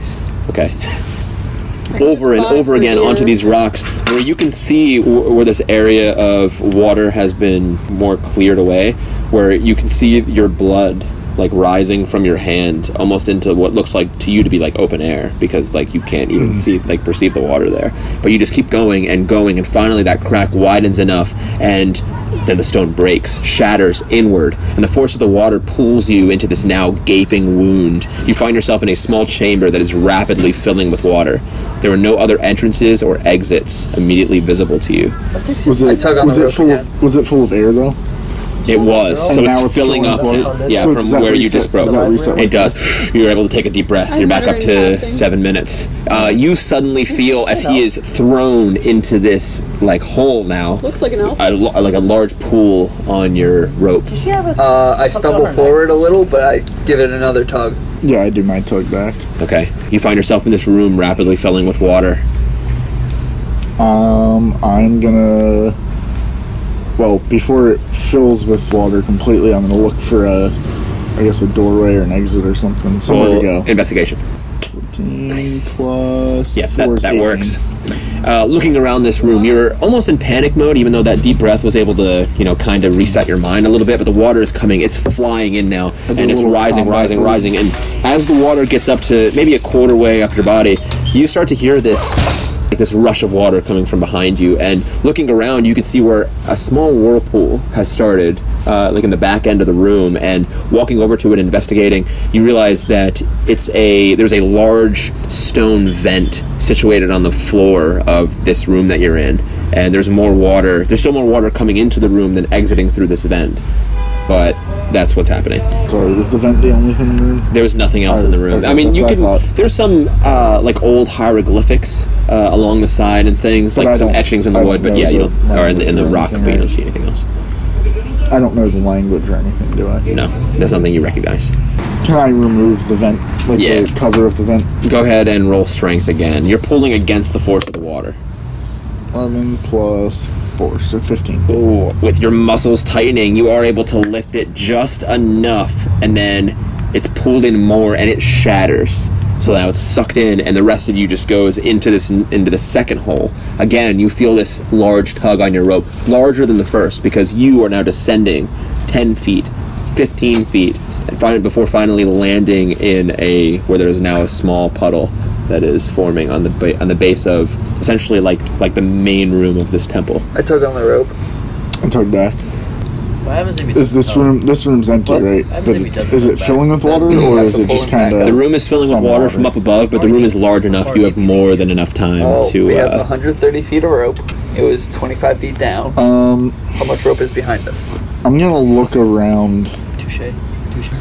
Speaker 1: Okay.
Speaker 4: I
Speaker 1: Over and
Speaker 4: just bought
Speaker 1: over
Speaker 4: for
Speaker 1: again
Speaker 4: gear.
Speaker 1: onto these rocks where you can see where this area of water has been more cleared away, where you can see your blood like rising from your hand almost into what looks like to you to be like open air, because like you can't even see like perceive the water there, but you just keep going, and finally that crack widens enough, and then the stone breaks, shatters inward, and the force of the water pulls you into this now gaping wound. You find yourself in a small chamber that is rapidly filling with water. There are no other entrances or exits immediately visible to you.
Speaker 2: Was it
Speaker 3: tug on the rope
Speaker 2: full
Speaker 3: again.
Speaker 2: was it full of air though?
Speaker 1: It was, so
Speaker 2: And now
Speaker 1: it's
Speaker 2: it's
Speaker 1: filling
Speaker 2: filling
Speaker 1: up
Speaker 2: with
Speaker 1: now.
Speaker 2: water?
Speaker 1: Yeah,
Speaker 2: So
Speaker 1: from
Speaker 2: does that
Speaker 1: where you
Speaker 2: reset-
Speaker 1: just broke.
Speaker 2: does that reset
Speaker 1: It does. You're able to take a deep breath. You're back up
Speaker 4: I'm
Speaker 1: to
Speaker 4: already passing.
Speaker 1: 7 minutes. You suddenly feel as he is thrown into this like hole now,
Speaker 4: Looks like an elf.
Speaker 1: like a large pool on your rope.
Speaker 5: Does she have a...
Speaker 3: I stumble forward a little, but I give it another tug.
Speaker 2: Yeah, I do my tug back.
Speaker 1: Okay, you find yourself in this room rapidly filling with water.
Speaker 2: I'm gonna. Well, before it fills with water completely, I'm gonna look for a doorway or an exit or something, somewhere to go.
Speaker 1: Investigation.
Speaker 2: 14 plus
Speaker 1: Yeah,
Speaker 2: 4 is
Speaker 1: that
Speaker 2: 18.
Speaker 1: works. Looking around this room, you're almost in panic mode, even though that deep breath was able to, kind of reset your mind a little bit. But the water is coming; it's flying in now, and it's
Speaker 2: little
Speaker 1: rising,
Speaker 2: combat
Speaker 1: rising,
Speaker 2: move.
Speaker 1: rising. And as the water gets up to maybe a quarter way up your body, you start to hear this rush of water coming from behind you. And looking around, you can see where a small whirlpool has started, like in the back end of the room. And walking over to it, investigating, you realize that there's a large stone vent situated on the floor of this room that you're in. And there's more water. There's still more water coming into the room than exiting through this vent. But that's what's happening.
Speaker 2: Sorry, was the vent the only thing in the room?
Speaker 1: There was nothing else in the room.
Speaker 2: Okay,
Speaker 1: I mean,
Speaker 2: that's
Speaker 1: you
Speaker 2: what I
Speaker 1: can.
Speaker 2: thought.
Speaker 1: There's some like old hieroglyphics along the side and things,
Speaker 2: But
Speaker 1: like
Speaker 2: I
Speaker 1: some
Speaker 2: don't-
Speaker 1: etchings in the
Speaker 2: I don't
Speaker 1: wood. But
Speaker 2: know
Speaker 1: yeah, you
Speaker 2: the
Speaker 1: don't, or in the
Speaker 2: language or
Speaker 1: rock,
Speaker 2: anything,
Speaker 1: but you don't
Speaker 2: right?
Speaker 1: see anything else.
Speaker 2: I don't know the language or anything, do I?
Speaker 1: No, that's something you recognize.
Speaker 2: Can I remove the vent, like
Speaker 1: Yeah.
Speaker 2: the cover of the vent?
Speaker 1: Go ahead and roll strength again. You're pulling against the force of the water.
Speaker 2: 11 plus 4, so 15.
Speaker 1: Ooh, with your muscles tightening, you are able to lift it just enough, and then it's pulled in more, and it shatters. So now it's sucked in, and the rest of you just goes into the second hole. Again, you feel this large tug on your rope, larger than the first, because you are now descending 10 feet, 15 feet, and before finally landing in where there is now a small puddle that is forming on the base of essentially like the main room of this temple.
Speaker 3: I tug on the rope.
Speaker 2: And tug back.
Speaker 5: What happens if he
Speaker 2: Is this
Speaker 5: doesn't-
Speaker 2: room? This room's empty,
Speaker 5: What?
Speaker 2: right?
Speaker 5: Happens
Speaker 2: But
Speaker 5: if he doesn't
Speaker 2: is it
Speaker 5: tug back?
Speaker 2: filling with water,
Speaker 3: You
Speaker 2: or
Speaker 3: have
Speaker 2: is
Speaker 3: to
Speaker 2: it
Speaker 3: pull
Speaker 2: just
Speaker 3: it back
Speaker 2: kind
Speaker 3: up.
Speaker 2: of?
Speaker 1: The room is filling with water from up above, but the room is large enough. You have more than enough time to.
Speaker 3: We have 130 feet of rope. It was 25 feet down. How much rope is behind us?
Speaker 2: I'm gonna look around.
Speaker 5: Touche.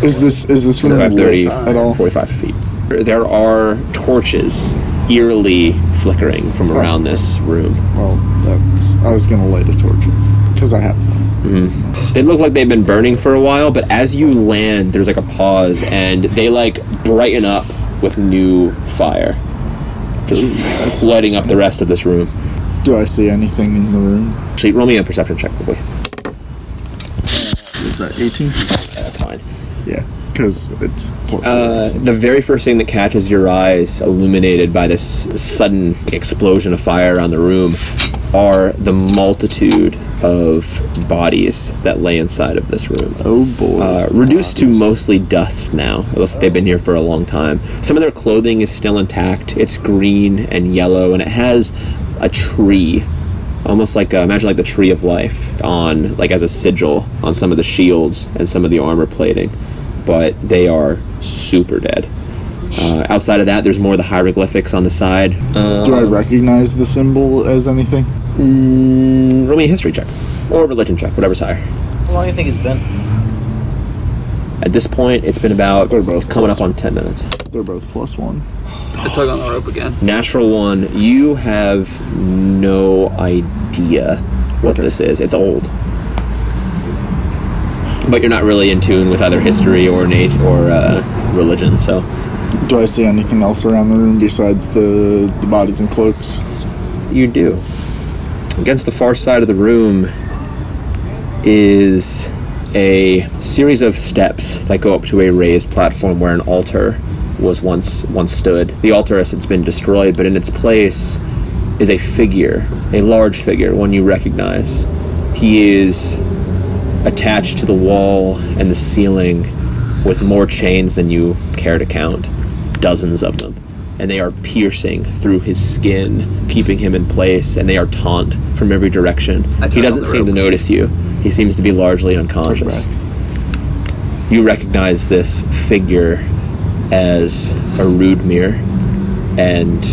Speaker 2: Is this room
Speaker 1: 30,
Speaker 2: lit at all?
Speaker 1: 45 feet. There are torches eerily flickering from around this room.
Speaker 2: Well, I was gonna light a torch because I have one.
Speaker 1: They look like they've been burning for a while, but as you land, there's like a pause, and they like brighten up with new fire, just lighting up the rest of this room.
Speaker 2: Do I see anything in the room?
Speaker 1: Actually, roll me a perception check, quickly.
Speaker 2: Is that 18?
Speaker 1: Yeah, that's fine.
Speaker 2: Yeah, because it's plus.
Speaker 1: The very first thing that catches your eyes, illuminated by this sudden explosion of fire around the room, are the multitude of bodies that lay inside of this room.
Speaker 2: Oh boy.
Speaker 1: Reduced to mostly dust now. It looks like they've been here for a long time. Some of their clothing is still intact. It's green and yellow, and it has a tree, almost like imagine like the tree of life on like as a sigil on some of the shields and some of the armor plating. But they are super dead. Outside of that, there's more of the hieroglyphics on the side.
Speaker 2: Do I recognize the symbol as anything?
Speaker 1: Roll me a history check or a religion check, whatever's higher.
Speaker 5: How long do you think it's been?
Speaker 1: At this point, it's been about
Speaker 2: They're both
Speaker 1: coming
Speaker 2: close.
Speaker 1: up on 10 minutes.
Speaker 2: They're both +1.
Speaker 3: I tug on the rope again.
Speaker 1: Natural one, you have no idea what this is. It's old. But you're not really in tune with either history or religion, so...
Speaker 2: Do I see anything else around the room besides the bodies and cloaks?
Speaker 1: You do. Against the far side of the room is a series of steps that go up to a raised platform where an altar was once stood. The altar has since been destroyed, but in its place is a figure, a large figure, one you recognize. He is attached to the wall and the ceiling with more chains than you care to count. Dozens of them. And they are piercing through his skin, keeping him in place, and they are taut from every direction. He doesn't seem to notice you. He seems to be largely unconscious. You recognize this figure as a Rudmir, and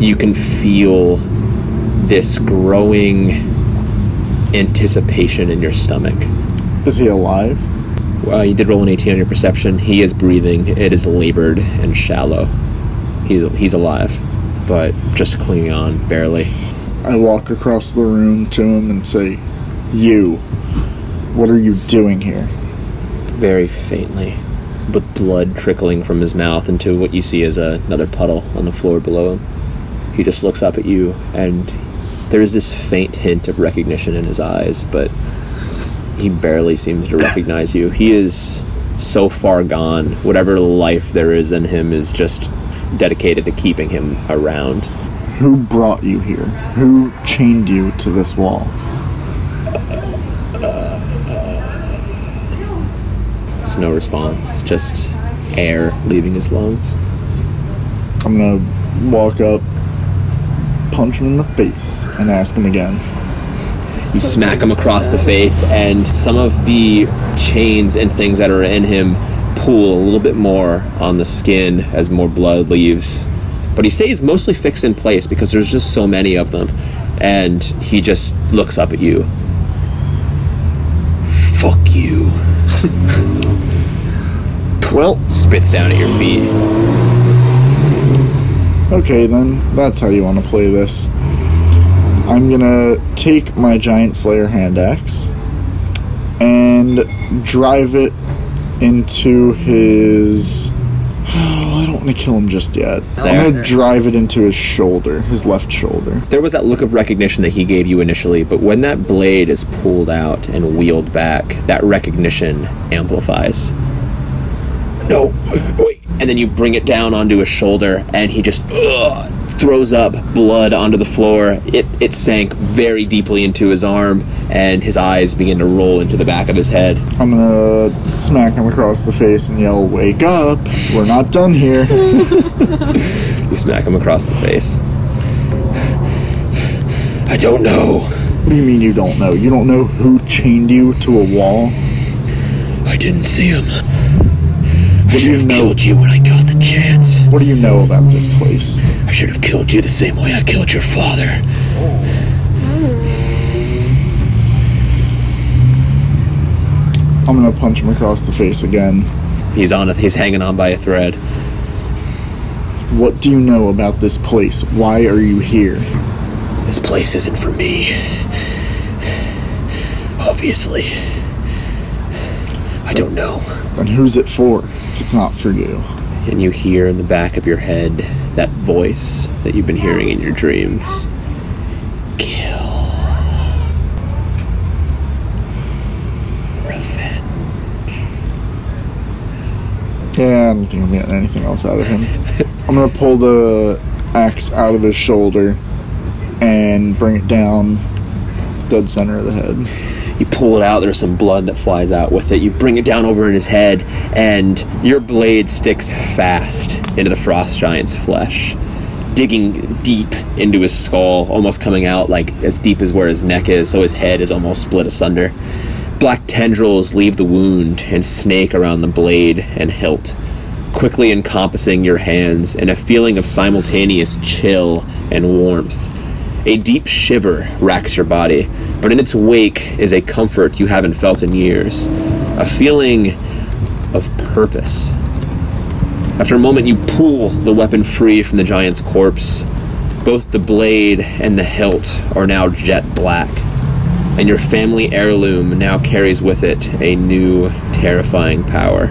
Speaker 1: you can feel this growing anticipation in your stomach.
Speaker 2: Is he alive?
Speaker 1: You did roll an 18 on your perception. He is breathing. It is labored and shallow. He's alive, but just clinging on, barely.
Speaker 2: I walk across the room to him and say, "You, what are you doing here?"
Speaker 1: Very faintly, with blood trickling from his mouth into what you see as another puddle on the floor below him. He just looks up at you, and there is this faint hint of recognition in his eyes, but he barely seems to recognize you. He is so far gone. Whatever life there is in him is just dedicated to keeping him around.
Speaker 2: Who brought you here? Who chained you to this wall?
Speaker 1: There's no response, just air leaving his lungs.
Speaker 2: I'm gonna walk up, punch him in the face, and ask him again.
Speaker 1: You smack him across the face, and some of the chains and things that are in him pull a little bit more on the skin as more blood leaves. But he stays mostly fixed in place because there's just so many of them. And he just looks up at you. Fuck you.
Speaker 2: Well,
Speaker 1: Spits down at your feet.
Speaker 2: okay then, that's how you want to play this. I'm gonna take my Giant Slayer hand axe and drive it into his... Oh, I don't want to kill him just yet. I'm gonna drive it into his shoulder, his left shoulder.
Speaker 1: There was that look of recognition that he gave you initially, but when that blade is pulled out and wheeled back, that recognition amplifies. No, wait. And then you bring it down onto his shoulder, and he just throws up blood onto the floor. It sank very deeply into his arm, and his eyes begin to roll into the back of his head.
Speaker 2: I'm gonna smack him across the face and yell, "Wake up! We're not done here!"
Speaker 1: You smack him across the face. I don't know.
Speaker 2: What do you mean you don't know? You don't know who chained you to a wall?
Speaker 1: I didn't see him. I
Speaker 2: do
Speaker 1: should
Speaker 2: you
Speaker 1: have
Speaker 2: know?
Speaker 1: killed you when I got the chance.
Speaker 2: What do you know about this place?
Speaker 1: I should have killed you the same way I killed your father.
Speaker 2: I'm gonna punch him across the face again.
Speaker 1: He's hanging on by a thread.
Speaker 2: What do you know about this place? Why are you here?
Speaker 1: This place isn't for me. Obviously. I don't know.
Speaker 2: And who's it for if it's not for you?
Speaker 1: And you hear in the back of your head that voice that you've been hearing in your dreams. Kill. Revenge.
Speaker 2: Yeah, I don't think I'm getting anything else out of him. I'm gonna pull the axe out of his shoulder and bring it down dead center of the head.
Speaker 1: You pull it out, there's some blood that flies out with it. You bring it down over in his head, and your blade sticks fast into the frost giant's flesh, digging deep into his skull, almost coming out like as deep as where his neck is, so his head is almost split asunder. Black tendrils leave the wound and snake around the blade and hilt, quickly encompassing your hands in a feeling of simultaneous chill and warmth. A deep shiver racks your body, but in its wake is a comfort you haven't felt in years. a feeling of purpose. After a moment, you pull the weapon free from the giant's corpse. Both the blade and the hilt are now jet black, and your family heirloom now carries with it a new, terrifying power.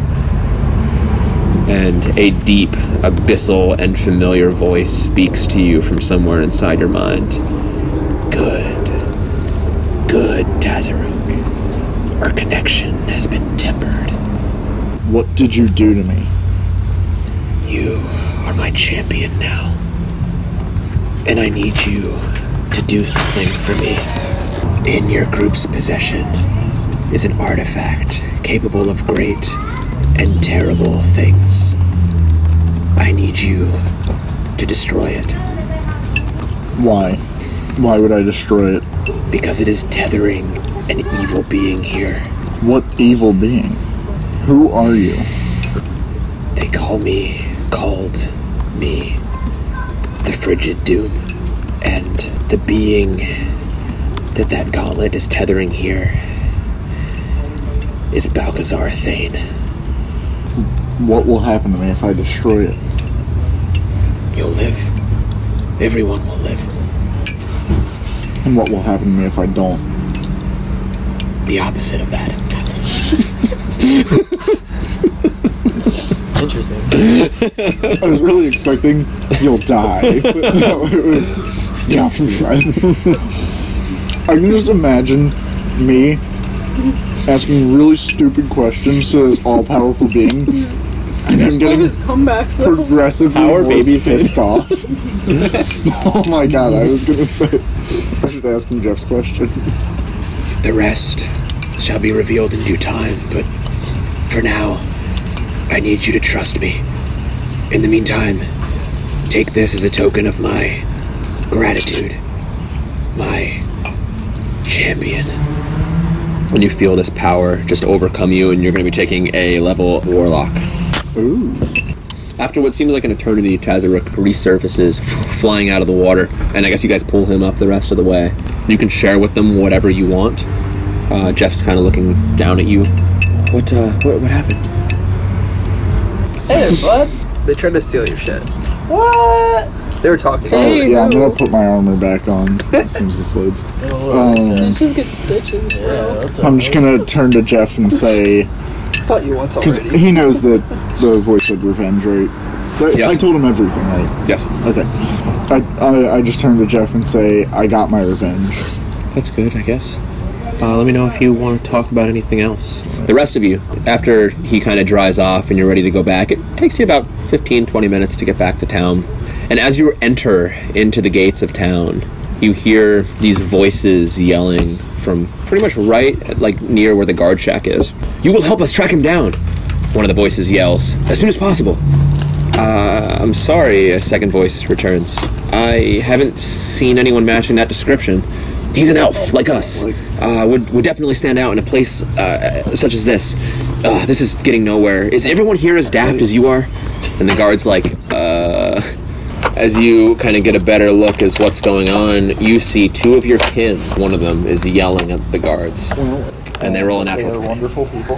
Speaker 1: And a deep, abyssal, and familiar voice speaks to you from somewhere inside your mind. Good, Tazaruk. Our connection has been tempered.
Speaker 2: What did you do to me?
Speaker 1: You are my champion now. And I need you to do something for me. In your group's possession is an artifact capable of great and terrible things. I need you to destroy it.
Speaker 2: Why? Why would I destroy it?
Speaker 1: Because it is tethering an evil being here.
Speaker 2: What evil being? Who are you?
Speaker 1: They called me, the Frigid Doom. And the being that gauntlet is tethering here is Balcazar Thane.
Speaker 2: What will happen to me if I destroy it?
Speaker 1: You'll live. Everyone will live.
Speaker 2: And what will happen to me if I don't?
Speaker 1: The opposite of that.
Speaker 5: Interesting.
Speaker 2: I was really expecting you'll die, but no, it was the opposite. I can just imagine me asking really stupid questions to this all-powerful being, and I'm getting
Speaker 4: his comebacks though.
Speaker 2: progressively
Speaker 1: Power
Speaker 2: more
Speaker 1: babies,
Speaker 2: pissed off. Oh my god, I was gonna say I should ask him Jeff's question.
Speaker 1: The rest shall be revealed in due time, but for now, I need you to trust me. In the meantime, take this as a token of my gratitude. My champion. When you feel this power just overcome you, and you're going to be taking a level of Warlock.
Speaker 2: Ooh.
Speaker 1: After what seems like an eternity, Tazaruk resurfaces, flying out of the water, and I guess you guys pull him up the rest of the way. You can share with them whatever you want. Jeff's kind of looking down at you. What happened?
Speaker 5: Hey, bud.
Speaker 3: They tried to steal your shit.
Speaker 5: What?
Speaker 3: They were talking.
Speaker 2: Oh,
Speaker 4: Hey,
Speaker 2: yeah, I'm
Speaker 4: bro.
Speaker 2: gonna put my armor back on as soon as this loads.
Speaker 4: Just get stitches, bro.
Speaker 2: I'm just gonna turn to Jeff and say,
Speaker 3: Fought you once
Speaker 2: because
Speaker 3: already.
Speaker 2: he knows that the voice said revenge, right? But
Speaker 1: Yes.
Speaker 2: I told him everything, right?
Speaker 1: Yes.
Speaker 2: Okay. I just turn to Jeff and say, I got my revenge.
Speaker 1: That's good, I guess. Let me know if you want to talk about anything else. The rest of you, after he kind of dries off and you're ready to go back, it takes you about 15-20 minutes to get back to town. And as you enter into the gates of town, you hear these voices yelling from pretty much right at, like, near where the guard shack is. You will help us track him down, one of the voices yells, as soon as possible. I'm sorry, a second voice returns. I haven't seen anyone matching that description. He's an elf, like us. Would definitely stand out in a place such as this. This is getting nowhere. Is everyone here as daft as you are? And the guard's like, As you kind of get a better look as what's going on, you see two of your kin. One of them is yelling at the guards. And they roll a natural
Speaker 2: They're
Speaker 1: 20.
Speaker 2: wonderful people.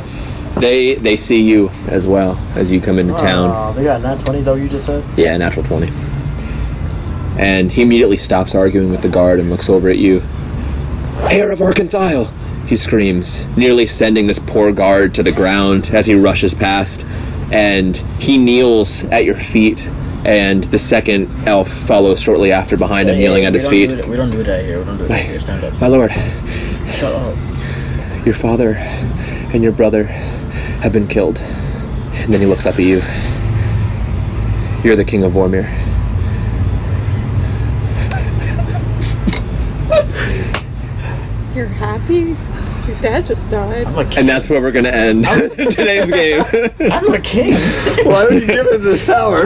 Speaker 1: They see you as well as you come into town.
Speaker 5: Oh, they got nat 20s, is that what you just said?
Speaker 1: Yeah, natural 20. And he immediately stops arguing with the guard and looks over at you. Heir of Arkanthile! He screams, nearly sending this poor guard to the ground as he rushes past. And he kneels at your feet, and the second elf follows shortly after behind him, kneeling at his feet.
Speaker 5: We don't do that here. We don't do that here. Stand up.
Speaker 1: My lord,
Speaker 5: Shut up.
Speaker 1: your father and your brother have been killed. And then he looks up at you. You're the king of Vormir.
Speaker 4: You're happy? Your dad just died.
Speaker 5: I'm a king.
Speaker 1: And that's where we're going to end today's game.
Speaker 5: I'm a king.
Speaker 3: Why would you give him this power?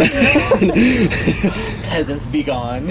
Speaker 5: Peasants, be gone.